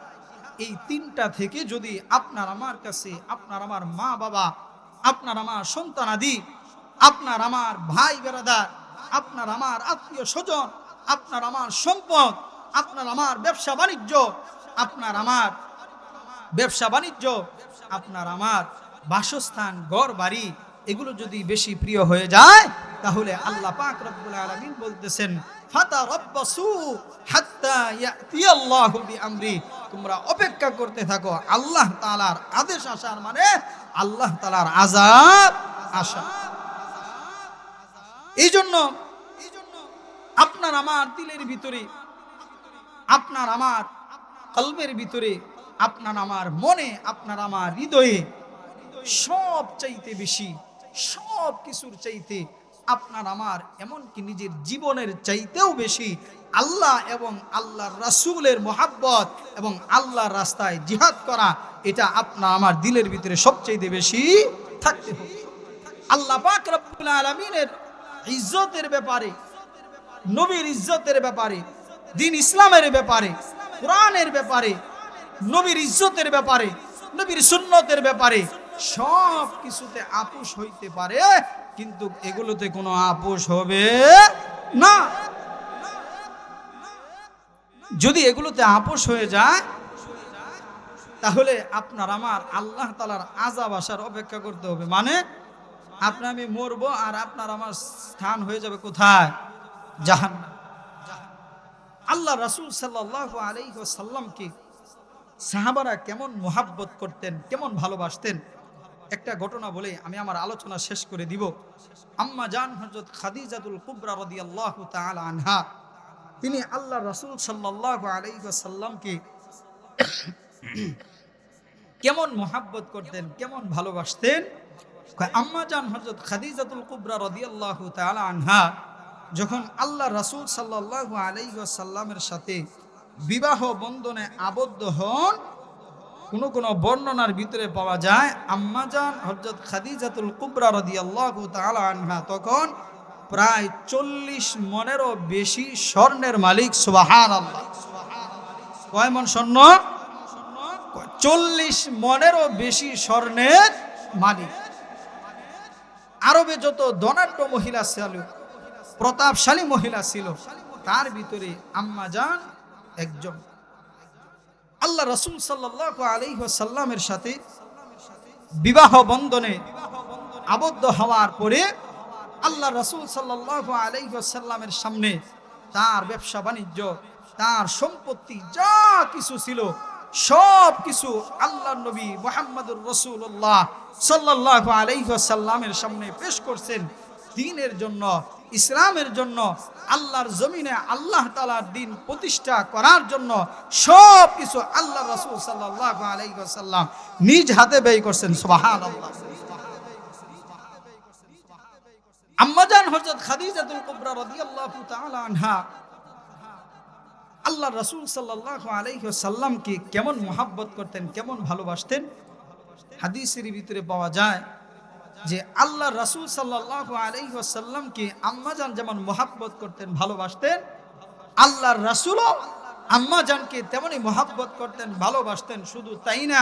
এই তিনটা থেকে যদি আপনার আমার কাছে, আপনার আমার মা বাবা, আপনার আমার সন্তানাদি, আপনার আমার ভাই বেরাদার, আপনার আমার আত্মীয় স্বজন, আপনার আমার সম্পদ, আপনার আমার ব্যবসা বাণিজ্য, আপনার আমার ব্যবসা বাণিজ্য, আপনার আমার বাসস্থান, ঘর বাড়ি, এগুলো যদি বেশি প্রিয় হয়ে যায়, তাহলে আল্লাহ পাক রব্বুল আলামিন বলতেছেন ফাতারাব্বাসু হাত্তা ইয়াতিয়াল্লাহু বিআমরিহি, তোমরা অপেক্ষা করতে থাকো আল্লাহ তাআলার আদেশ আসার, মানে আল্লাহ তাআলার আযাব আসা। এই জন্য আপনার আমার দিলের ভিতরে, আপনার আমার কলবের ভিতরে, আপনার আমার মনে, আপনার আমার হৃদয়ে সব চাইতে বেশি, সব কিছুর চাইতে আপনার আমার, এমনকি নিজের জীবনের চাইতেও বেশি আল্লাহ এবং আল্লাহর রাসূলের মহাব্বত এবং আল্লাহর রাস্তায় জিহাদ করা, এটা আপনার আমার দিলের ভিতরে সবচাইতে বেশি থাকতে হবে। আল্লাহ পাক রব্বুল আলামিনের ইজ্জতের ব্যাপারে, নবীর ইজ্জতের ব্যাপারে, দ্বীন ইসলামের ব্যাপারে, কোরআনের ব্যাপারে, নবীর ইজ্জতের ব্যাপারে, নবীর সুন্নতের ব্যাপারে সব কিছুতে আপোষ হইতে পারে, কিন্তু এগুলোতে কোনো আপোষ হবে না। যদি এগুলোতে আপোষ হয়ে যায়, তাহলে আপনার আমার আল্লাহ তাআলার আযাব আসার অপেক্ষা করতে হবে, মানে আপনি আমি মরবো আর আপনার আমার স্থান হয়ে যাবে কোথায়? জাহান্নাম। আল্লাহ রাসূল সাল্লাল্লাহু আলাইহি ওয়াসাল্লামকে সাহাবারা কেমন মুহাব্বত করতেন, কেমন ভালোবাসতেন, একটা ঘটনা বলে আমি আমার আলোচনা শেষ করে দিব। আম্মা জান হযরত খাদিজাতুল কুবরা রাদিয়াল্লাহু তাআলা আনহা, তিনি আল্লাহ রাসূল সাল্লাল্লাহু আলাইহি ওয়াসাল্লামকে কেমন মুহাব্বত করতেন, কেমন ভালোবাসতেন। আম্মা জান হযরত খাদিজাতুল কুবরা রাদিয়াল্লাহু তাআলা আনহা যখন আল্লাহ রাসূল সাল্লাল্লাহু আলাইহি ওয়াসাল্লামের সাথে বিবাহ বন্ধনে আবদ্ধ হন, কোন বর্ণনার ভিতরে পাওয়া যায় আম্মা জান হযরত খাদিজাতুল কুবরা রাদিয়াল্লাহু তাআলা আনহা তখন প্রায় 40 মনেরও বেশি স্বর্ণের মালিক। সুবহানাল্লাহ। কয় মন স্বর্ণ? 40 মনেরও বেশি স্বর্ণের মালিক। আরবে যত ধনাঢ্য মহিলা ছিল, প্রতাপশালী মহিলা ছিল, তার ভিতরে আম্মা জান একজন। আল্লাহ রাসূল সাল্লাল্লাহু আলাইহি ওয়াসাল্লামের সাথে বিবাহ বন্ধনে আবদ্ধ হওয়ার পরে আল্লাহ রাসূল সাল্লাল্লাহু আলাইহি ওয়াসাল্লামের সামনে তার ব্যবসা বাণিজ্য, তার সম্পত্তি যা কিছু ছিল সব কিছু আল্লাহর নবী মুহাম্মদুর রাসূলুল্লাহ সাল্লাল্লাহু আলাইহি ওয়াসাল্লামের সামনে পেশ করছেন। দ্বীনের জন্য, ইসলামের জন্য, আল্লাহর জমিনে আল্লাহ তাআলার দ্বীন প্রতিষ্ঠা করার জন্য সব কিছু আল্লাহ রাসূল সাল্লাল্লাহু আলাইহি ওয়াসাল্লাম নিজ হাতে ব্যয় করছেন। সুবহানাল্লাহ। আম্মাজান হযরত খাদিজাতুল কুবরা রাদিয়াল্লাহু তাআলা আনহা আল্লাহ রাসূল সাল্লাল্লাহু আলাইহি ওয়াসাল্লামকে কেমন মহব্বত করতেন, কেমন ভালোবাসতেন। হাদিসের ভিতরে পাওয়া যায় যে আল্লাহ রাসূল সাল্লাল্লাহু আলাইহি ওয়াসাল্লামকে আম্মাজান যেমন মহব্বত করতেন, ভালোবাসতেন, আল্লাহর রাসূলও আম্মাজানকে তেমনই মহব্বত করতেন, ভালোবাসতেন। শুধু তাই না,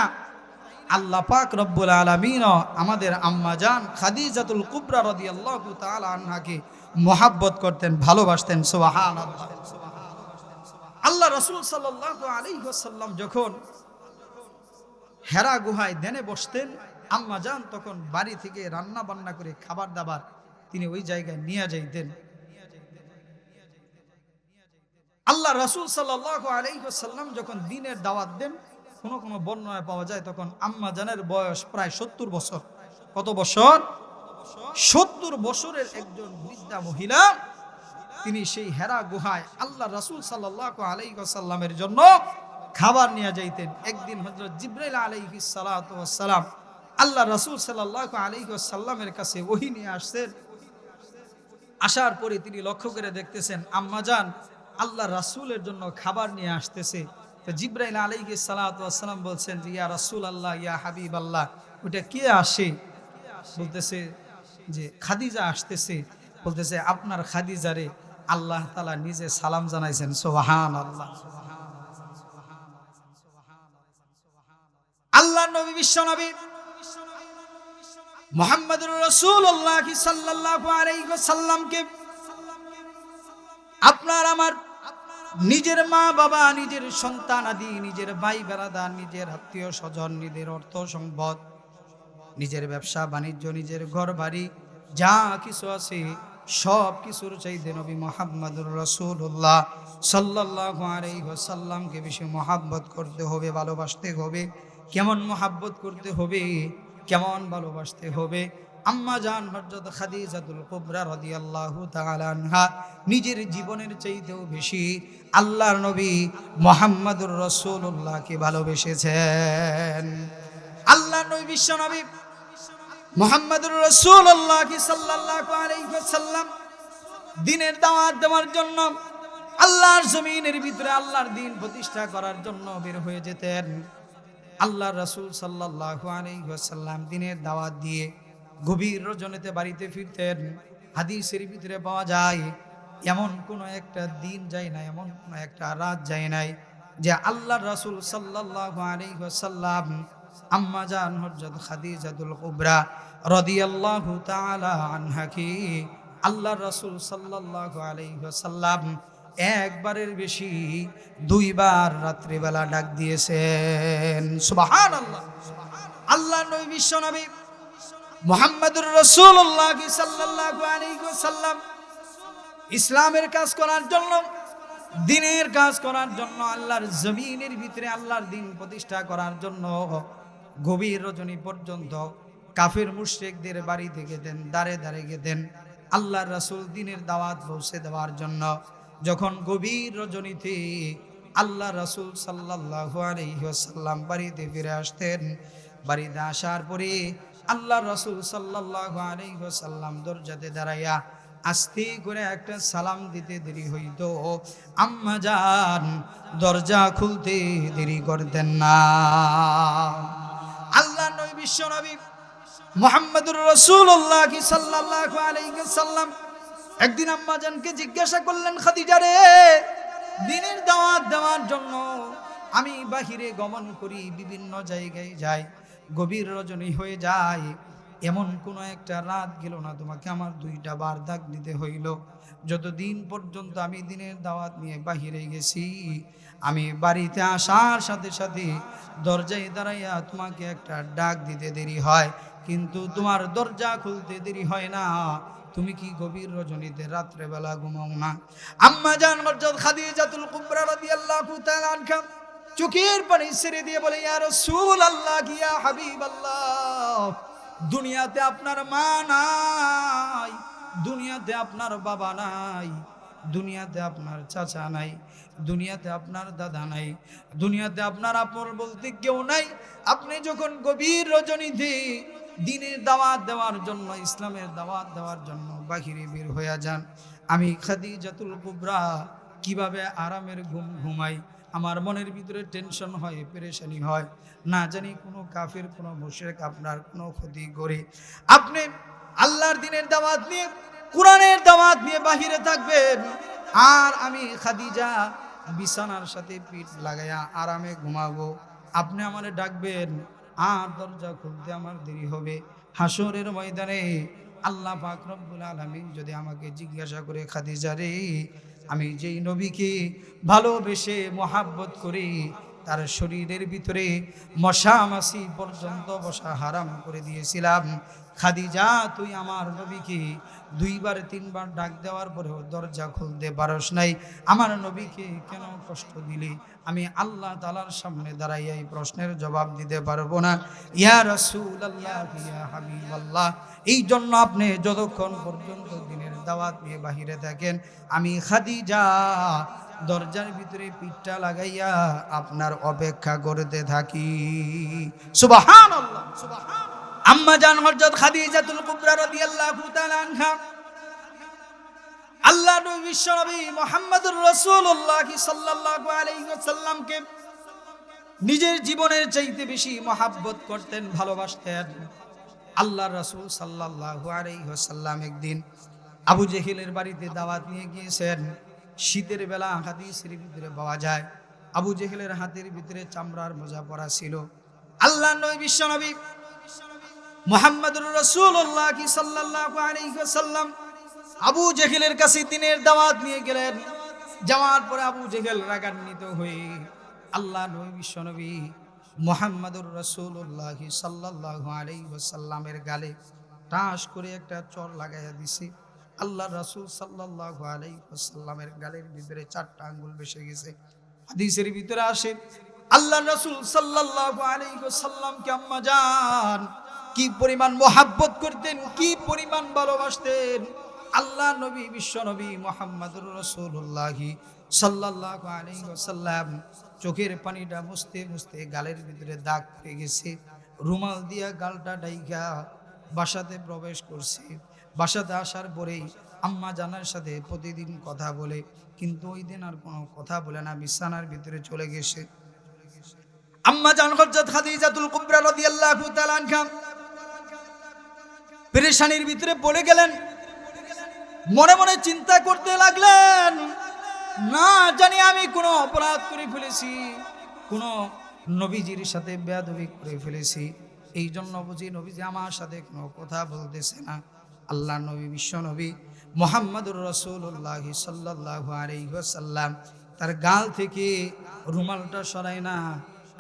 আল্লাহ পাক রব্বুল আলামিন আমাদের আম্মাজান খাদিজাতুল কুবরা রাদিয়াল্লাহু তাআলা আনহাকে মহব্বত করতেন, ভালোবাসতেন। সুবহানাল্লাহ। আল্লাহ রাসূল সাল্লাল্লাহু আলাইহি ওয়াসাল্লাম যখন হেরা গুহায় ধ্যানে বসতেন, আম্মাজান তখন বাড়ি থেকে রান্না বান্না করে খাবার দাবার তিনি ওই জায়গায় নিয়ে যাইতেন। আল্লাহ রাসূল সাল্লাল্লাহু আলাইহি ওয়াসাল্লাম যখন দ্বীনের দাওয়াত দেন, কোন কোন বর্ণনায় পাওয়া যায় তখন আম্মাজানের বয়স প্রায় 70 বছর। কত বছর? 70 বছরের একজন বৃদ্ধা মহিলা, তিনি সেই হেরা গুহায় আল্লাহ রাসূল সাল্লাল্লাহু আলাইহি ওয়াসাল্লামের জন্য খাবার নিয়ে যাইতেন। একদিন হযরত জিবরাইল আলাইহিস সালাতু ওয়াস সালাম আল্লাহ রাসূল সাল্লাল্লাহু আলাইহি ওয়াসাল্লামের কাছে ওহী নিয়ে আসছেন। আসার পরে তিনি লক্ষ্য করে দেখতেছেন আম্মাজান আল্লাহ রাসূলের জন্য খাবার নিয়ে আসতেছে। তো জিবরাইল আলাইহিস সালাতু ওয়াস সালাম বলছেন যে ইয়া রাসূলুল্লাহ, ইয়া হাবিবাল্লাহ, ওটা কে আসে? বলতেছে যে খাদিজা আসতেছে। বলতেছে আপনার খাদিজারে আল্লাহ তাআলা নিজে সালাম জানাইছেন। সুবহানাল্লাহ। আল্লাহ নবী, বিশ্ব নবী মুহাম্মদুর রাসূলুল্লাহ সাল্লাল্লাহু আলাইহি ওয়াসাল্লামকে আপনার আমার নিজের মা বাবা, নিজের সন্তান আদি, নিজের ভাই বেরাদার, নিজের আত্মীয় স্বজন, নিজের অর্থ সম্পদ, নিজের ব্যবসা বাণিজ্য, নিজের ঘর বাড়ি যা কিছু আছে সব কিছুর চাইতে নবী মুহাম্মদুর রাসূলুল্লাহ সাল্লাল্লাহু আলাইহি ওয়াসাল্লামকে বেশি মহব্বত করতে হবে, ভালোবাসতে হবে। কেমন মহব্বত করতে হবে, কেমন ভালোবাসতে হবে? আম্মাজান হযরত খাদিজাতুল কুবরা রাদিয়াল্লাহু তাআলা আনহা নিজের জীবনের চাইতেও বেশি আল্লাহর নবী মুহাম্মদুর রাসূলুল্লাহকে ভালোবেসেছেন। আল্লাহর নবী, বিশ্ব নবী মুহাম্মদুর রাসূলুল্লাহ সাল্লাল্লাহু আলাইহি ওয়াসাল্লাম দ্বীনের দাওয়াত দেওয়ার জন্য আল্লাহর জমিনের ভিতরে আল্লাহর দ্বীন প্রতিষ্ঠা করার জন্য বের হয়ে যেতেন। আল্লাহর রাসূল সাল্লাল্লাহু আলাইহি ওয়াসাল্লাম দ্বীনের দাওয়াত দিয়ে গভীর রজনীতে বাড়িতে ফিরতেন। হাদিসের ভিতরে পাওয়া যায় এমন কোন একটা দিন যায় না, এমন কোন একটা রাত যায় নাই যে আল্লাহর রাসূল সাল্লাল্লাহু আলাইহি ওয়াসাল্লাম আম্মাজান হযরত খাদিজাতুল কুবরা রাদিয়াল্লাহু তাআলা আনহাকে আল্লাহর রাসূল সাল্লাল্লাহু আলাইহি ওয়াসাল্লাম একবারের বেশি দুইবার রাত্রিবেলা ডাক দিয়েছেন। সুবহানাল্লাহ। আল্লাহ নবী, বিশ্ব নবী মুহাম্মদুর রাসূলুল্লাহ সাল্লাল্লাহু আলাইহি ওয়াসাল্লাম ইসলামের কাজ করার জন্য, দ্বীনের কাজ করার জন্য, আল্লাহর জমিনের ভিতরে আল্লাহর দ্বীন প্রতিষ্ঠা করার জন্য গভীর রজনী পর্যন্ত কাফের মুশরিকদের বাড়িতে গেতেন, দাঁড়ে দাঁড়ে গেতেন আল্লাহর রাসূল দ্বীনের দাওয়াত পৌঁছে দেওয়ার জন্য। যখন গভীর রজনীতে আল্লাহ রাসূল সাল্লাল্লাহু আলাইহি ওয়াসাল্লাম বাড়িতে ফিরে আসতেন, বাড়িতে আসার পরে আল্লাহ রাসূল সাল্লাল্লাহু আলাইহি ওয়াসাল্লাম দরজাতে দাঁড়াইয়া আস্তে করে একটা সালাম দিতে দেরি হইত, আম্মাজান দরজা খুলতে দেরি করতেন না। আল্লাহ নবী, বিশ্ব নবী মুহাম্মদুর রাসূলুল্লাহ সাল্লাল্লাহু আলাইহি ওয়াসাল্লাম একদিন আম্মাজানকে জিজ্ঞাসা করলেন, খাদিজা রে, দ্বীনের দাওয়াত দেওয়ার জন্য আমি বাহিরে গমন করি, বিভিন্ন জায়গায় যাই, গভীর রজনী হয়ে যায়, এমন কোনো একটা রাত গেল না তোমাকে আমার 2টা বার ডাক দিতে হইল। যতদিন পর্যন্ত আমি দ্বীনের দাওয়াত নিয়ে বাহিরে গেছি, আমি বাড়িতে আসার সাথে সাথে দরজায় দাঁড়াইয়া তোমাকে একটা ডাক দিতে দেরি হয়, কিন্তু তোমার দরজা খুলতে দেরি হয় না। তুমি কি গভীর রজনীতে রাত্রে বেলা ঘুমাও না? আম্মাজান হযরত খাদিজাতুল কুবরা রাদিয়াল্লাহু তাআলা আনহা চোখের পানি ছেড়ে দিয়ে বলে, ইয়া রাসূলুল্লাহ, ইয়া হাবিবাল্লাহ, দুনিয়াতে আপনার মা নাই, দুনিয়াতে আপনার বাবা নাই, দুনিয়াতে আপনার চাচা নাই, দুনিয়াতে আপনার দাদা নাই, দুনিয়াতে আপনার আপন বলতে কেউ নাই। আপনি যখন গভীর রজনীতে দ্বীনের দাওয়াত দেওয়ার জন্য, ইসলামের দাওয়াত দেওয়ার জন্য বাহিরে বের হয়ে যান, আমি খাদিজাতুল কুবরা কিভাবে আরামের ঘুম ঘুমাই, আমার মনের ভিতরে টেনশন হয়, পেরেশানি হয়, না জানি কোনো কাফের, কোনো মুশরিক আপনার কোনো ক্ষতি করে। আপনি আল্লাহর দ্বীনের দাওয়াত নিয়ে, কোরআনের দাওয়াত নিয়ে বাহিরে থাকবেন, আর আমি খাদিজা বিছানার সাথে পিঠ লাগাইয়া আরামে ঘুমাবো। আপনি আমারে ডাকবেন, আর দরজা খুলতে আমার দেরি হবে। হাসরের ময়দানে আল্লাহ পাক রব্বুল আলামিন যদি আমাকে জিজ্ঞাসা করে, খাদিজা রে, আমি যেই নবীকে ভালোবেসে মহাব্বত করি তার শরীরের ভিতরে মশা মাছি পর্যন্ত বসা হারাম করে দিয়েছিলাম, খাদিজা তুই আমার নবীকে 2বার 3বার ডাক দেওয়ার পরেও দরজা খুলতে পারস নাই, আমার নবীকে কেন কষ্ট দিলি? আমি আল্লাহ তাআলার সামনে দাঁড়াইয়া এই প্রশ্নের জবাব দিতে পারবো না। ইয়া রাসূলুল্লাহ, ইয়া হাবিবাল্লাহ, এই জন্য আপনি যতক্ষণ পর্যন্ত দ্বীনের দাওয়াত নিয়ে বাহিরে থাকেন, আমি খাদিজা দরজার ভিতরে পিঠটা লাগাইয়া আপনার অপেক্ষা করতে থাকি। সুবহানাল্লাহ, সুবহানাল্লাহ। আম্মা জান হযরত খাদিজাতুল কুবরা রাদিয়াল্লাহু তাআলা আনহা আল্লাহর নবী বিশ্বনবী মুহাম্মদুর রাসূলুল্লাহ সাল্লাল্লাহু আলাইহি ওয়াসাল্লামকে নিজের জীবনের চাইতে বেশি মহব্বত করতেন, ভালোবাসতেন। আল্লাহর রাসূল সাল্লাল্লাহু আলাইহি ওয়াসাল্লাম একদিন আবু জেহেলের বাড়িতে দাওয়াত নিয়ে গিয়েছেন। শীতের বেলা, হাদিসের ভিতরে পাওয়া যায় আবু জেহেলের হাতের ভিতরে চামড়ার মোজা পরা ছিল। আল্লাহর নবী বিশ্বনবী মুহাম্মদুর রাসূলুল্লাহ সাল্লাল্লাহু আলাইহি ওয়াসাল্লাম আবু জেহেলের কাছে দ্বীনের দাওয়াত নিয়ে গেলেন। যাওয়ার পরে আবু জেহেল রাগান্বিত হয়ে আল্লাহর নবী বিশ্বনবী মুহাম্মদুর রাসূলুল্লাহ সাল্লাল্লাহু আলাইহি ওয়াসাল্লামের গালে টাস করে একটা চর লাগাইয়া দিছে। আল্লাহর রাসূল সাল্লাল্লাহু আলাইহি ওয়াসাল্লামের গালের ভিতরে 4টা আঙ্গুল বেশে গেছে। হাদিসের ভিতরে আসে আল্লাহর রাসূল সাল্লাল্লাহু আলাইহি ওয়াসাল্লামকে আম্মা জান কি পরিমাণ মহব্বত করতেন, কি পরিমাণ ভালোবাসতেন। আল্লাহ নবী বিশ্বনবী মুহাম্মদুর রাসূলুল্লাহ সাল্লাল্লাহু আলাইহি ওয়াসাল্লাম চোখের পানিটা মুছতে মুছতে গালের ভিতরে দাগ পড়ে গেছে। রুমাল দিয়া গালটা ডাইকা বাসাতে প্রবেশ করছে। বাসাতে আসার পরেই আম্মা জানার সাথে প্রতিদিন কথা বলে, কিন্তু ওই দিন আর কোনো কথা বলে না, বিছানার ভিতরে চলে গেছে। আম্মা জান হযরত খাদিজাতুল কুবরা রাদিয়াল্লাহু তাআলা আনহা পেরেশানির ভিতরে পড়ে গেলেন। মনে মনে চিন্তা করতে লাগলেন, না জানি আমি কোনো অপরাধ করে ফেলেছি, কোনো নবীজির সাথে বেয়াদবি করে ফেলেছি, এই জন্য বুঝি নবীজি আমার সাথে কোনো কথা বলতেছে না। আল্লাহ নবী বিশ্বনবী মুহাম্মদুর রাসূলুল্লাহ সাল্লাল্লাহু আলাইহি ওয়াসাল্লাম তার গাল থেকে রুমালটা সরায় না।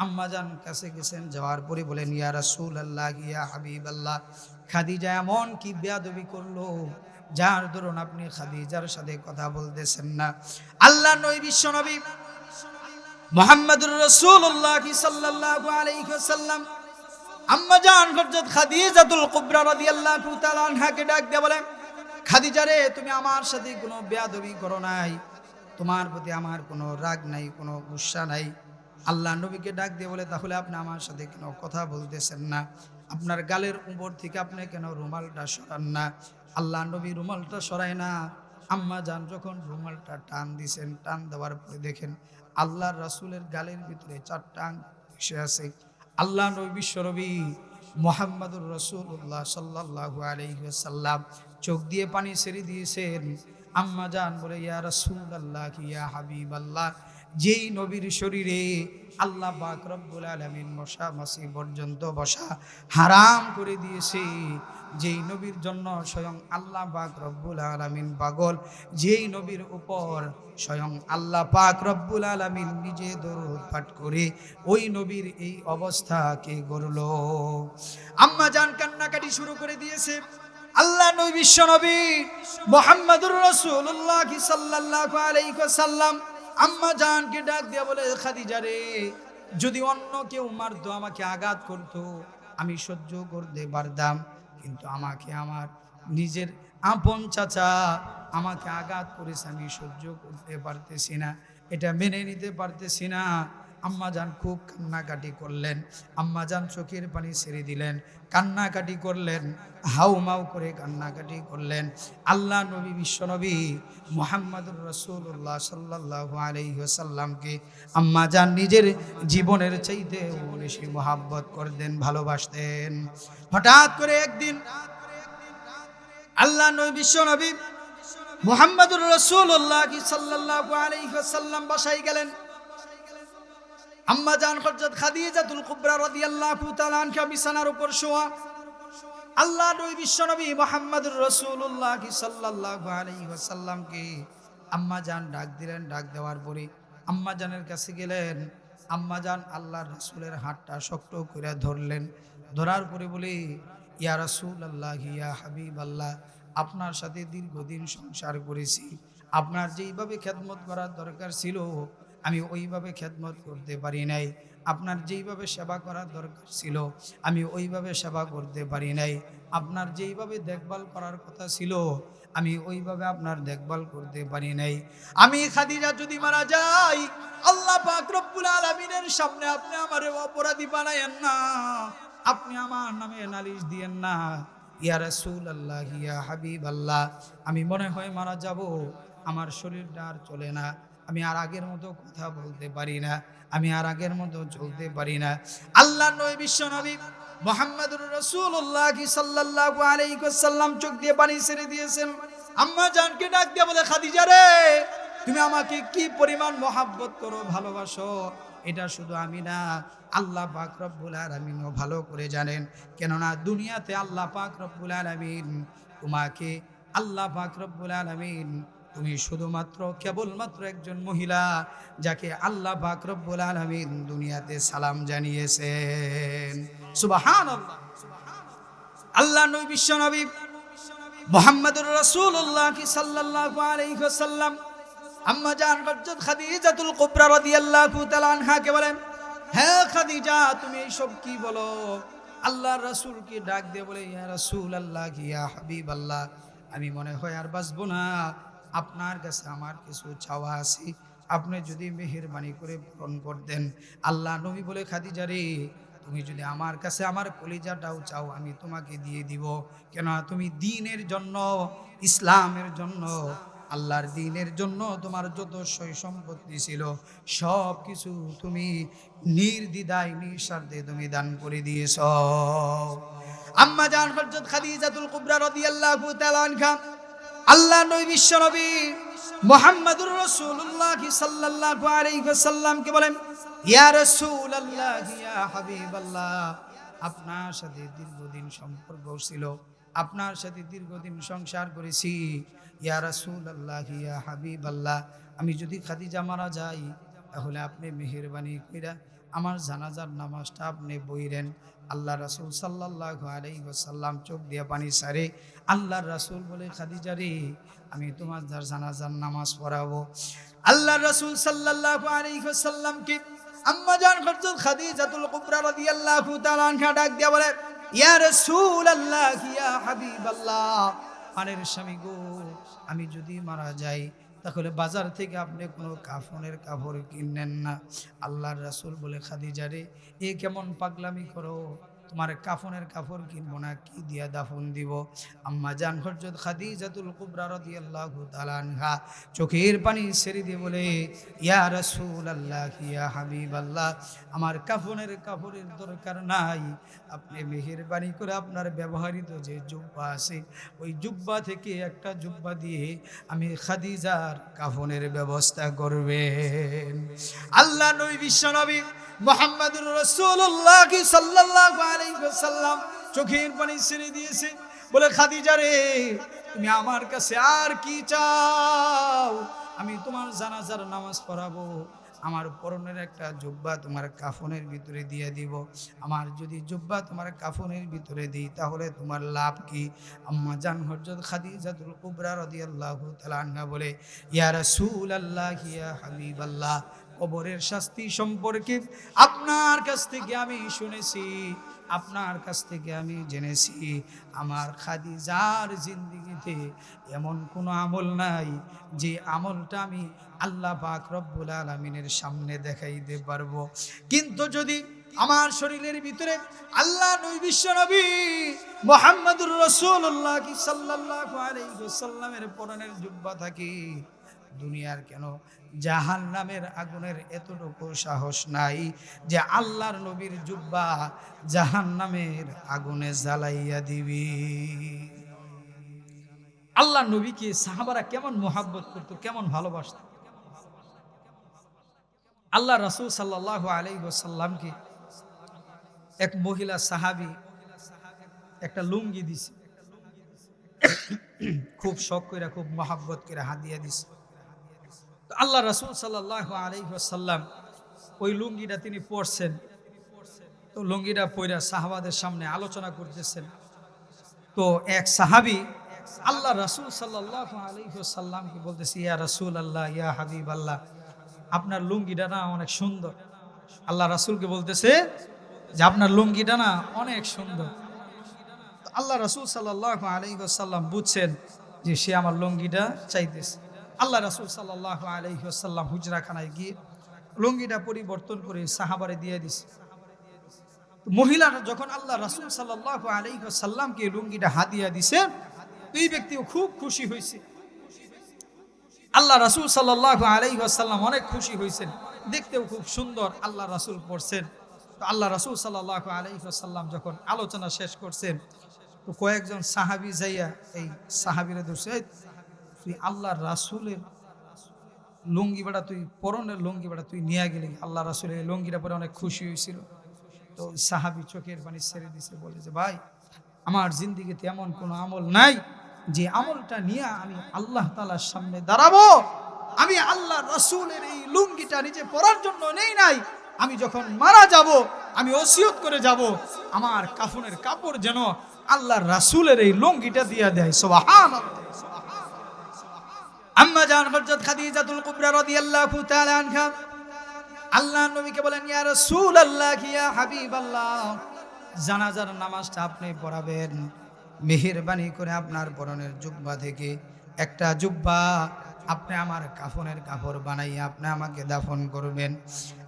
আম্মা জান কাছে গেছেন, যাওয়ার পরে বলেন, ইয়া রাসূলুল্লাহ, ইয়া হাবিবাল্লাহ, খাদিজা এমন কি বেয়াদবি করলো যার দরুন আপনি খাদিজার সাথে কথা বলতেছেন না? আল্লাহ নবী বিশ্বনবী মুহাম্মদুর রাসূলুল্লাহ সাল্লাল্লাহু আলাইহি ওয়াসাল্লাম আম্মা জান হযরত খাদিজাতুল কুবরা রাদিয়াল্লাহু তাআলা আনহাকে ডাক দিয়ে বলেন, খাদিজা রে, তুমি আমার সাথে কোনো বেয়াদবি করো নাই, তোমার প্রতি আমার কোনো রাগ নাই, কোনো গুসা নাই। আল্লাহ নবীকে ডাক দিয়ে বলে, তাহলে আপনি আমার সাথে কেন কথা বলতেছেন না? আপনার গালের উপর থেকে আপনি কেন রুমালটা সরান না? আল্লাহ নবী রুমালটা সরায় না। আম্মা জান যখন রুমালটা টান দিছেন, টান দেওয়ার পরে দেখেন আল্লাহর রাসূলের গালের ভিতরে 4টা আঙ্গুল এসে আছে। আল্লাহ নবী বিশ্বনবী মুহাম্মদুর রাসূলুল্লাহ সাল্লাল্লাহু আলাইহি ওয়াসাল্লাম চোখ দিয়ে পানি ছেড়ে দিয়েছেন। আম্মা জান বলে, ইয়া রাসূলুল্লাহ, ইয়া হাবিবাল্লাহ, যেই নবীর শরীরে আল্লাহ পাক রব্বুল আলামিন মশা মাছি পর্যন্ত বসা হারাম করে দিয়েছে, যেই নবীর জন্য স্বয়ং আল্লাহ পাক রব্বুল আলামিন পাগল, যেই নবীর উপর স্বয়ং আল্লাহ পাক রব্বুল আলামিন নিজে দরুদ পাঠ করে ওই নবীর এই অবস্থা কে গড়ল? আম্মা জান কান্নাকাটি শুরু করে দিয়েছে। আল্লাহ নবী বিশ্বনবী মুহাম্মদুর রাসূলুল্লাহ সাল্লাল্লাহু আলাইহি ওয়াসাল্লাম আম্মা জানকে ডাক দিয়ে বলে, খাদিজা রে, যদি অন্য কেউ মারতো, আমাকে আঘাত করতো, আমি সহ্য করতে পারতাম, কিন্তু আমাকে আমার নিজের আপন চাচা আমাকে আঘাত করেছে, আমি সহ্য করতে পারতেছি না, এটা মেনে নিতে পারতেছি না। আম্মাজান খুব কান্নাকাটি করলেন, আম্মাজান চোখের পানি ছেড়ে দিলেন, কান্নাকাটি করলেন, হাউমাউ করে কান্নাকাটি করলেন। আল্লাহ নবী বিশ্বনবী মুহাম্মদুর রাসূলুল্লাহ সাল্লাল্লাহু আলাইহি ওয়াসাল্লামকে আম্মাজান নিজের জীবনের চাইতে বেশি মহব্বত করতেন, ভালোবাসতেন। হঠাৎ করে একদিন আল্লাহ নবী বিশ্বনবী মুহাম্মদুর রাসূলুল্লাহ সাল্লাল্লাহু আলাইহি ওয়াসাল্লাম বাসায় গেলেন। আম্মাজান হযরত খাদিজাতুল কুবরা রাদিয়াল্লাহু তাআলা আনহা বিছানার উপর শোয়া। আল্লাহ নবী বিশ্বনবী মুহাম্মদুর রাসূলুল্লাহ সাল্লাল্লাহু আলাইহি ওয়াসাল্লামকে আম্মাজান ডাক দিলেন। ডাক দেওয়ার পরে আম্মাজানের কাছে গেলেন। আম্মাজান আল্লাহর রাসূলের হাতটা শক্ত করে ধরলেন। ধরার পরে বলে, ইয়া রাসূলুল্লাহ, ইয়া হাবিবাল্লাহ, আপনার সাথে দীর্ঘদিন সংসার করেছি, আপনার যেইভাবে খেদমত করার দরকার ছিল আমি ওইভাবে খেদমত করতে পারি নাই, আপনার যেইভাবে সেবা করার দরকার ছিল আমি ওইভাবে সেবা করতে পারি নাই, আপনার যেইভাবে দেখভাল করার কথা ছিল আমি ওইভাবে আপনার দেখভাল করতে পারি নাই। আমি খাদিজা যদি মারা যাই, আল্লাহ পাক রব্বুল আলামিনের সামনে আপনি আমারে অপরাধী বানায়েন না, আপনি আমার নামে নালিশ দিয়েন না। ইয়া রাসূলুল্লাহ, ইয়া হাবিবাল্লাহ, আমি মনে হয় মারা যাব, আমার শরীরটা আর চলে না, আমি আর আগের মতো কথা বলতে পারি না, আমি আর আগের মতো চলতে পারি না। আল্লাহ নবী বিশ্বনবী মুহাম্মদুর রাসূলুল্লাহ সাল্লাল্লাহু আলাইহি ওয়াসাল্লাম চোখ দিয়ে পানি ছেড়ে দিয়েছেন। আম্মা জানকে ডাক দিয়ে বলে, খাদিজা রে, তুমি আমাকে কি পরিমাণ মহব্বত করো, ভালোবাসো, এটা শুধু আমি না, আল্লাহ পাক রব্বুল আলামিনও ভালো করে জানেন। কেননা দুনিয়াতে আল্লাহ পাক রব্বুল আলামিন তোমাকে, আল্লাহ পাক রব্বুল আলামিন, তুমি শুধুমাত্র কেবলমাত্র একজন মহিলা যাকে আল্লাহ পাক রব্বুল আলামিন দুনিয়াতে সালাম জানিয়েছেন। সুবহানাল্লাহ। আল্লাহ নবী বিশ্বনবী মুহাম্মদুর রাসূলুল্লাহ সাল্লাল্লাহু আলাইহি ওয়াসাল্লাম আম্মা জান হযরত খাদিজাতুল কুবরা রাদিয়াল্লাহু তাআলা আনহাকে বলেন, হ্যাঁ খাদিজা, তুমি এইসব কি বলো? আল্লাহর রাসূলকে ডাক দিয়ে বলে, ইয়া রাসূলুল্লাহ, ইয়া হাবিবাল্লাহ, আমি মনে হয় আর বাঁচবো না, আপনার কাছে আমার কিছু চাওয়া আছে, আপনি যদি মেহেরবানি করে পূরণ করতেন। আল্লাহ নবী বলে, খাদিজা রে, তুমি যদি আমার কাছে আমার কলিজাটাও চাও আমি তোমাকে দিয়ে দিব। কেন তুমি দ্বীনের জন্য, ইসলামের জন্য, আল্লাহর দ্বীনের জন্য তোমার যত সয় সম্পত্তি ছিল সব কিছু তুমি নির্দ্বিধায় নিঃস্বার্থে তুমি দান করে দিয়েছ। আম্মা জান হযরত খাদিজাতুল কুবরা রাদিয়াল্লাহু তাআলা আনহা আল্লাহ নবী বিশ্বনবী মুহাম্মদুর রাসূলুল্লাহ সাল্লাল্লাহু আলাইহি ওয়াসাল্লামকে বলেন, ইয়া রাসূলুল্লাহ, ইয়া হাবিবাল্লাহ, আপনার সাথে দীর্ঘদিন সম্পর্ক ছিল, আপনার সাথে দীর্ঘদিন সংসার করেছি, ইয়া রাসূলুল্লাহ, ইয়া হাবিবাল্লাহ, আমি যদি খাদিজা মারা যাই তাহলে আপনি মেহেরবানি কইরা আমার জানাজার নামাজটা আপনি বইরেন। আল্লাহ রাসূল সাল্লাল্লাহু আলাইহি ওয়াসাল্লাম চোখ দিয়ে পানি ছাড়ে। আল্লাহর রাসূল বলে, খাদিজা রে, আমি তোমার জানাজার নামাজ পড়াবো। আল্লাহর রাসূল সাল্লাল্লাহু আলাইহি ওয়াসাল্লামকে আম্মা জান হযরত খাদিজাতুল কুবরা রাদিয়াল্লাহু তাআলা আনহা ডাক দিয়া বলে, ইয়া রাসূলুল্লাহ, ইয়া হাবিবাল্লাহ, আনের স্বামী গো, আমি যদি মারা যাই তাহলে বাজার থেকে আপনি কোনো কাফনের কাপড় কিনেন না। আল্লাহর রাসূল বলে, খাদিজা রে, এ কেমন পাগলামি করো, তোমার কাফনের কাপড় কিনবো না, কি দিয়া দাফন দিব? আম্মা জান হযরত খাদিজাতুল কুবরা রাদিয়াল্লাহু তাআলা আনহা চোখের পানি ছেড়ে দিয়ে বলে, ইয়া রাসূলুল্লাহ, ইয়া হাবিবাল্লাহ, আমার কাফনের কাপড়ের দরকার নাই, আপনি মেহেরবানি করে আপনার ব্যবহৃত যে জুব্বা আছে ওই জুব্বা থেকে একটা জুব্বা দিয়ে আমি খাদিজার কাফনের ব্যবস্থা করবেন। আল্লাহ নবী বিশ্বনবী মুহাম্মদুর রাসূলুল্লাহ সাল্লাল্লাহু আলাইহি ওয়াসাল্লাম চোখের পানি ছেড়ে দিয়েছে, বলে, খাদিজা রে, তুমি আমার কাছে আর কি চাও? আমি তোমার জানাজার নামাজ পড়াবো, আমার পরনের একটা জুব্বা তোমার কাফনের ভিতরে দিয়ে দিব। আমার যদি জুব্বা তোমার কাফনের ভিতরে দিই তাহলে তোমার লাভ কি? আম্মা জান হযরত খাদিজাতুল কুবরা রাদিয়াল্লাহু তাআলা আনহা বলে, ইয়া রাসূলুল্লাহ, ইয়া হাবিবাল্লাহ, কবরের শাস্তি সম্পর্কে আপনার কাছ থেকে আমি শুনেছি, আপনার কাছ থেকে আমি জেনেছি আমার খাদিজার জিন্দেগিতে এমন কোনো আমল নাই যে আমলটা আমি আল্লাহ পাক রব্বুল আলামিনের সামনে দেখাইতে পারবো। কিন্তু যদি আমার শরীরের ভিতরে আল্লাহ নবী বিশ্ব নবী মুহাম্মদুর রাসূলুল্লাহ সাল্লাল্লাহু আলাইহি ওয়াসাল্লামের পরনের জুব্বা থাকে, দুনিয়ার কেন জাহান্নামের আগুনের এতটুকু সাহস নাই যে আল্লাহর নবীর জুব্বা জাহান্নামের আগুনে জ্বালাইয়া দিবি। আল্লাহর নবীকে সাহাবারা কেমন মোহাব্বত করতো, কেমন ভালোবাসত। আল্লাহ রাসূল সাল্লাল্লাহু আলাইহি ওয়াসাল্লামকে এক মহিলা সাহাবী একটা লুঙ্গি দিছে, খুব শখ কইরা খুব মোহাব্বত করে হাদিয়া দিছে। তো আল্লাহ রাসূল সাল্লাল্লাহু আলাইহি ওয়াসাল্লাম ওই লুঙ্গিটা তিনি পরছেন। তো লুঙ্গিটা পইরা সাহাবাদের সামনে আলোচনা করতেছেন। তো এক সাহাবী আল্লাহ রাসূল সাল্লাল্লাহু আলাইহি ওয়াসাল্লামকে বলতেছে, ইয়া রাসূলুল্লাহ, ইয়া হাবিবাল্লাহ, আপনার লুঙ্গিটা না অনেক সুন্দর। আল্লাহ রাসূলকে বলতেছে যে আপনার লুঙ্গিটা না অনেক সুন্দর। তো আল্লাহ রাসূল সাল্লাল্লাহু আলাইহি ওয়াসাল্লাম বুঝছেন যে সে আমার লুঙ্গিটা চাইতেছে। আল্লাহ রাসূল সাল্লাল্লাহু আলাইহি ওয়াসাল্লাম হুজরাখানায় গিয়ে লুঙ্গিটা পরিবর্তন করে সাহাবারে দিয়ে দিছে। মহিলারা যখন আল্লাহ রাসূল সাল্লাল্লাহু আলাইহি ওয়াসাল্লামকে লুঙ্গিটা হাদিয়া দিছে, এই ব্যক্তিও খুব খুশি হয়েছে। আল্লাহ রাসূল সাল্লাল্লাহু আলাইহি ওয়াসাল্লাম অনেক খুশি হয়েছেন, দেখতেও খুব সুন্দর আল্লাহ রাসূল পরছেন। তো আল্লাহ রাসূল সাল্লাল্লাহু আলাইহি ওয়াসাল্লাম যখন আলোচনা শেষ করছেন, তো কয়েকজন সাহাবী যাইয়া এই সাহাবীরা ধরছে, তুই আল্লাহর রাসূলের লুঙ্গি বেড়া, তুই পরনের লুঙ্গি বেড়া তুই নিয়ে গেলি। আল্লাহ রাসূলের লুঙ্গিটা পরে অনেক খুশি হয়েছিল। তো সাহাবী চোখের পানি ছেড়ে দিছে, বলে যে ভাই, আমার জিন্দেগিতে এমন কোনো আমল নাই যে আমলটা নিয়ে আমি আল্লাহ তাআলার সামনে দাঁড়াবো। আমি আল্লাহ রাসূলের এই লুঙ্গিটা নিজে পরার জন্য নেই নাই, আমি যখন মারা যাব আমি ওসিয়ত করে যাব আমার কাফনের কাপড় যেন আল্লাহর রাসূলের এই লুঙ্গিটা দিয়া দেয়। সুবহানাল্লাহ। আম্মা জান হযরত খাদিজাতুল কুবরা রাদিয়াল্লাহু তাআলা আনহা আল্লাহর নবীকে বলেন, ইয়া রাসূলুল্লাহ, ইয়া হাবিবাল্লাহ, জানাজার নামাজটা আপনি পড়াবেন। মেহেরবানি করে আপনার পরনের জুব্বা থেকে একটা জুব্বা আপনি আমার কাফনের কাপড় বানাইয়া আপনি আমাকে দাফন করবেন।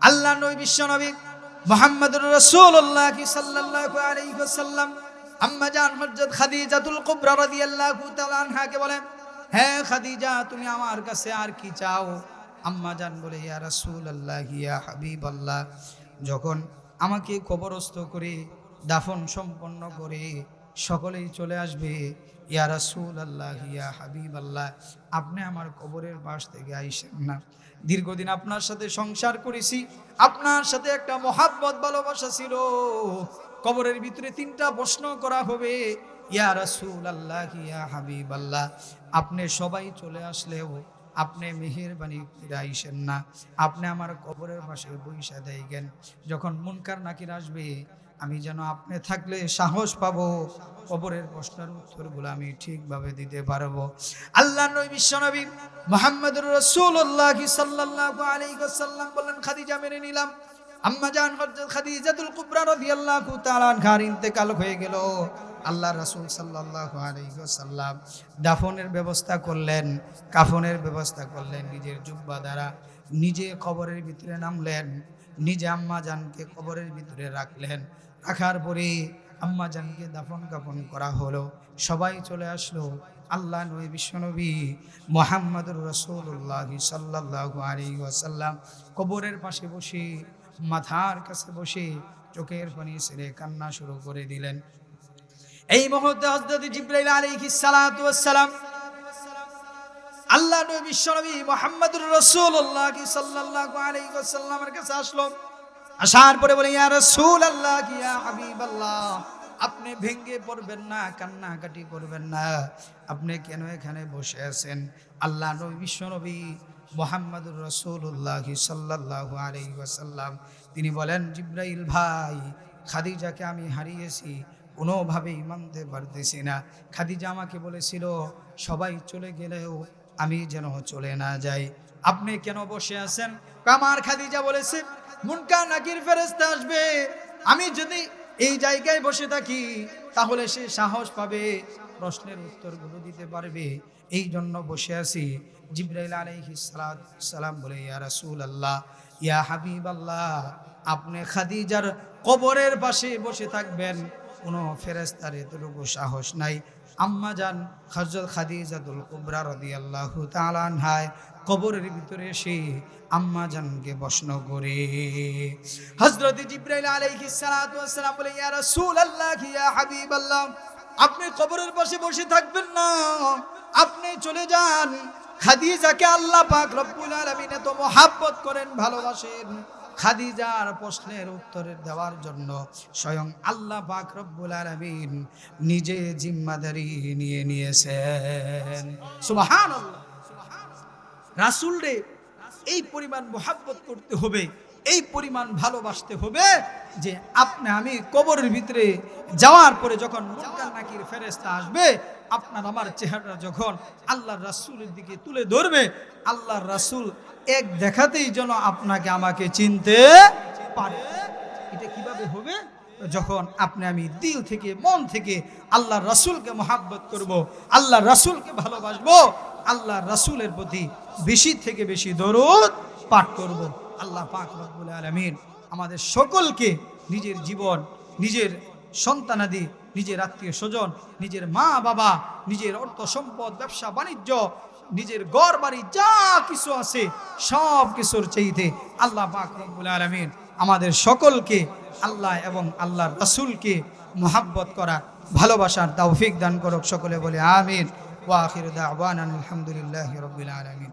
আল্লাহর নবী বিশ্ব নবী মুহাম্মদুর রাসূলুল্লাহ সাল্লাল্লাহু আলাইহি ওয়াসাল্লাম আম্মা জান হযরত খাদিজাতুল কুবরা রাদিয়াল্লাহু তাআলা আনহাকে বলেন, হ্যাঁ খাদিজা, তুমি আমার কাছে আর কি চাও? আম্মা জান বলে, ইয়া রাসূলুল্লাহ, ইয়া হাবিবাল্লাহ, যখন আমাকে কবরস্থ করে দাফন সম্পন্ন করে সকলেই চলে আসবে, ইয়া রাসূলুল্লাহ, ইয়া হাবিবাল্লাহ, আপনি আমার কবরের পাশ থেকে আইসেন না। দীর্ঘদিন আপনার সাথে সংসার করেছি, আপনার সাথে একটা মহাব্বত ভালোবাসা ছিল। কবরের ভিতরে তিনটা প্রশ্ন করা হবে, ইয়া রাসূলুল্লাহ, ইয়া হাবিবাল্লাহ, আপনি সবাই চলে আসলেও আপনি মেহেরবানি করে আইসেন না, আপনি আমার কবরের পাশে বইসা দেইগেন। যখন মুনকার নাকির আসবে আমি যেন আপনি থাকলে সাহস পাবো, কবরের প্রশ্নের উত্তরগুলো আমি ঠিকভাবে দিতে পারবো। আল্লাহর নবী বিশ্বনবী মুহাম্মদুর রাসূলুল্লাহ সাল্লাল্লাহু আলাইহি ওয়াসাল্লাম বললেন, খাদিজা মেনে নিলাম। আম্মা জান হযরত খাদিজাতুল কুবরা রাদিয়াল্লাহু তাআলা আনহার ইন্তেকাল হয়ে গেল। আল্লাহ রাসূল সাল্লাল্লাহু আলাইহি ওয়াসাল্লাম দাফনের ব্যবস্থা করলেন, কাফনের ব্যবস্থা করলেন নিজের জুব্বা দ্বারা। নিজে কবরের ভিতরে নামলেন, নিজে আম্মা জানকে কবরের ভিতরে রাখলেন। রাখার পরে আম্মা জানকে দাফন কাফন করা হলো, সবাই চলে আসলো। আল্লাহ নবী বিশ্বনবী মুহাম্মদুর রাসূলুল্লাহ সাল্লাল্লাহু আলাইহি ওয়াসাল্লাম কবরের পাশে বসে, মাথার কাছে বসে চোখের পানি ছেড়ে কান্না শুরু করে দিলেন। এই মুহূর্তে হযরত জিবরাইল আলাইহিস সালাতু ওয়াস সালাম আল্লাহ নবী বিশ্বনবী মুহাম্মদুর রাসূলুল্লাহ সাল্লাল্লাহু আলাইহি ওয়াসাল্লামের কাছে আসলো। আসার পরে বলে, ইয়া রাসূলুল্লাহ, ইয়া হাবিবাল্লাহ, আপনি ভেঙ্গে পড়বেন না, কান্নাকাটি করবেন না, আপনি কেন এখানে বসে আছেন? আল্লাহ নবী বিশ্বনবী মুহাম্মদুর রাসূলুল্লাহ সাল্লাল্লাহু আলাইহি ওয়াসাল্লাম তিনি বলেন, জিবরাইল ভাই, খাদিজাকে আমি হারিয়েছি, কোনোভাবেই মানতে পারতেছি না। খাদিজা আমাকে বলেছিল সবাই চলে গেলেও আমি যেন চলে না যাই, আপনি কেন বসে আছেন? আমার খাদিজা বলেছে, মুনকার নাকির ফেরেশতা আসবে, আমি যদি এই জায়গায় বসে থাকি, তাহলে সে সাহস পাবে, প্রশ্নের উত্তরগুলো দিতে পারবে। এই জন্য বসে আছি। জিবরাইল আলাইহিস সালাম বলে, ইয়া রাসূলুল্লাহ, ইয়া হাবিবাল্লাহ, আপনি খাদিজার কবরের পাশে বসে থাকবেন, কোনো ফেরেশতার এতটুকু সাহস নাই। আম্মা জান হযরত খাদিজাতুল কুবরা রাদিয়াল্লাহু তাআলা আনহা কবরের ভিতরে এসে আম্মা জানকে প্রশ্ন করে। হযরত জিবরাইল আলাইহিস সালাতু ওয়াস সালাম বলে, ইয়া রাসূলুল্লাহ, ইয়া হাবিবাল্লাহ, আপনি কবরের পাশে বসে থাকবেন না, আপনি চলে যান। খাদিজাকে আল্লাহ পাক রব্বুল আলামিন এত মহব্বত করেন, ভালোবাসেন। খাদিজার প্রশ্নের উত্তর দেওয়ার জন্য স্বয়ং আল্লাহ পাক রব্বুল আলামিন নিজে জিম্মাদারি নিয়ে নিয়েছেন। সুবহানাল্লাহ। রাসূল রে এই পরিমাণ মহব্বত করতে হবে, এই পরিমাণ ভালোবাসতে হবে যে আমি কবরের ভিতরে যাওয়ার পরে যখন মুনকার নাকির ফেরেশতা আসবে, আপনার আমার চেহারা যখন আল্লাহর রাসূলের দিকে তুলে ধরবে, আল্লাহর রাসূল এক দেখাতেই যেন আপনাকে আমাকে চিনতে পারে। এটা কিভাবে হবে? যখন আমি দিল থেকে, মন থেকে আল্লাহর রাসূলকে মহব্বত করব, আল্লাহর রাসূলকে ভালোবাসবো, আল্লাহর রাসূলের প্রতি বেশি থেকে বেশি দরুদ পাঠ করব। আল্লাহ পাক রব্বুল আলামিন আমাদের সকলকে নিজের জীবন, নিজের সন্তানাদি, নিজের আত্মীয় স্বজন, নিজের মা বাবা, নিজের অর্থ সম্পদ, ব্যবসা বাণিজ্য, নিজের ঘর বাড়ি যা কিছু আছে সব কিছুর চাইতে আল্লাহ পাক রব্বুল আলামিন আমাদের সকলকে আল্লাহ এবং আল্লাহর রাসূলকে মহব্বত করার, ভালোবাসার তৌফিক দান করুক। সকলে বলে আমিন। ওয়া আখিরু দাওয়ানা আলহামদুলিল্লাহি রাব্বিল আলামিন।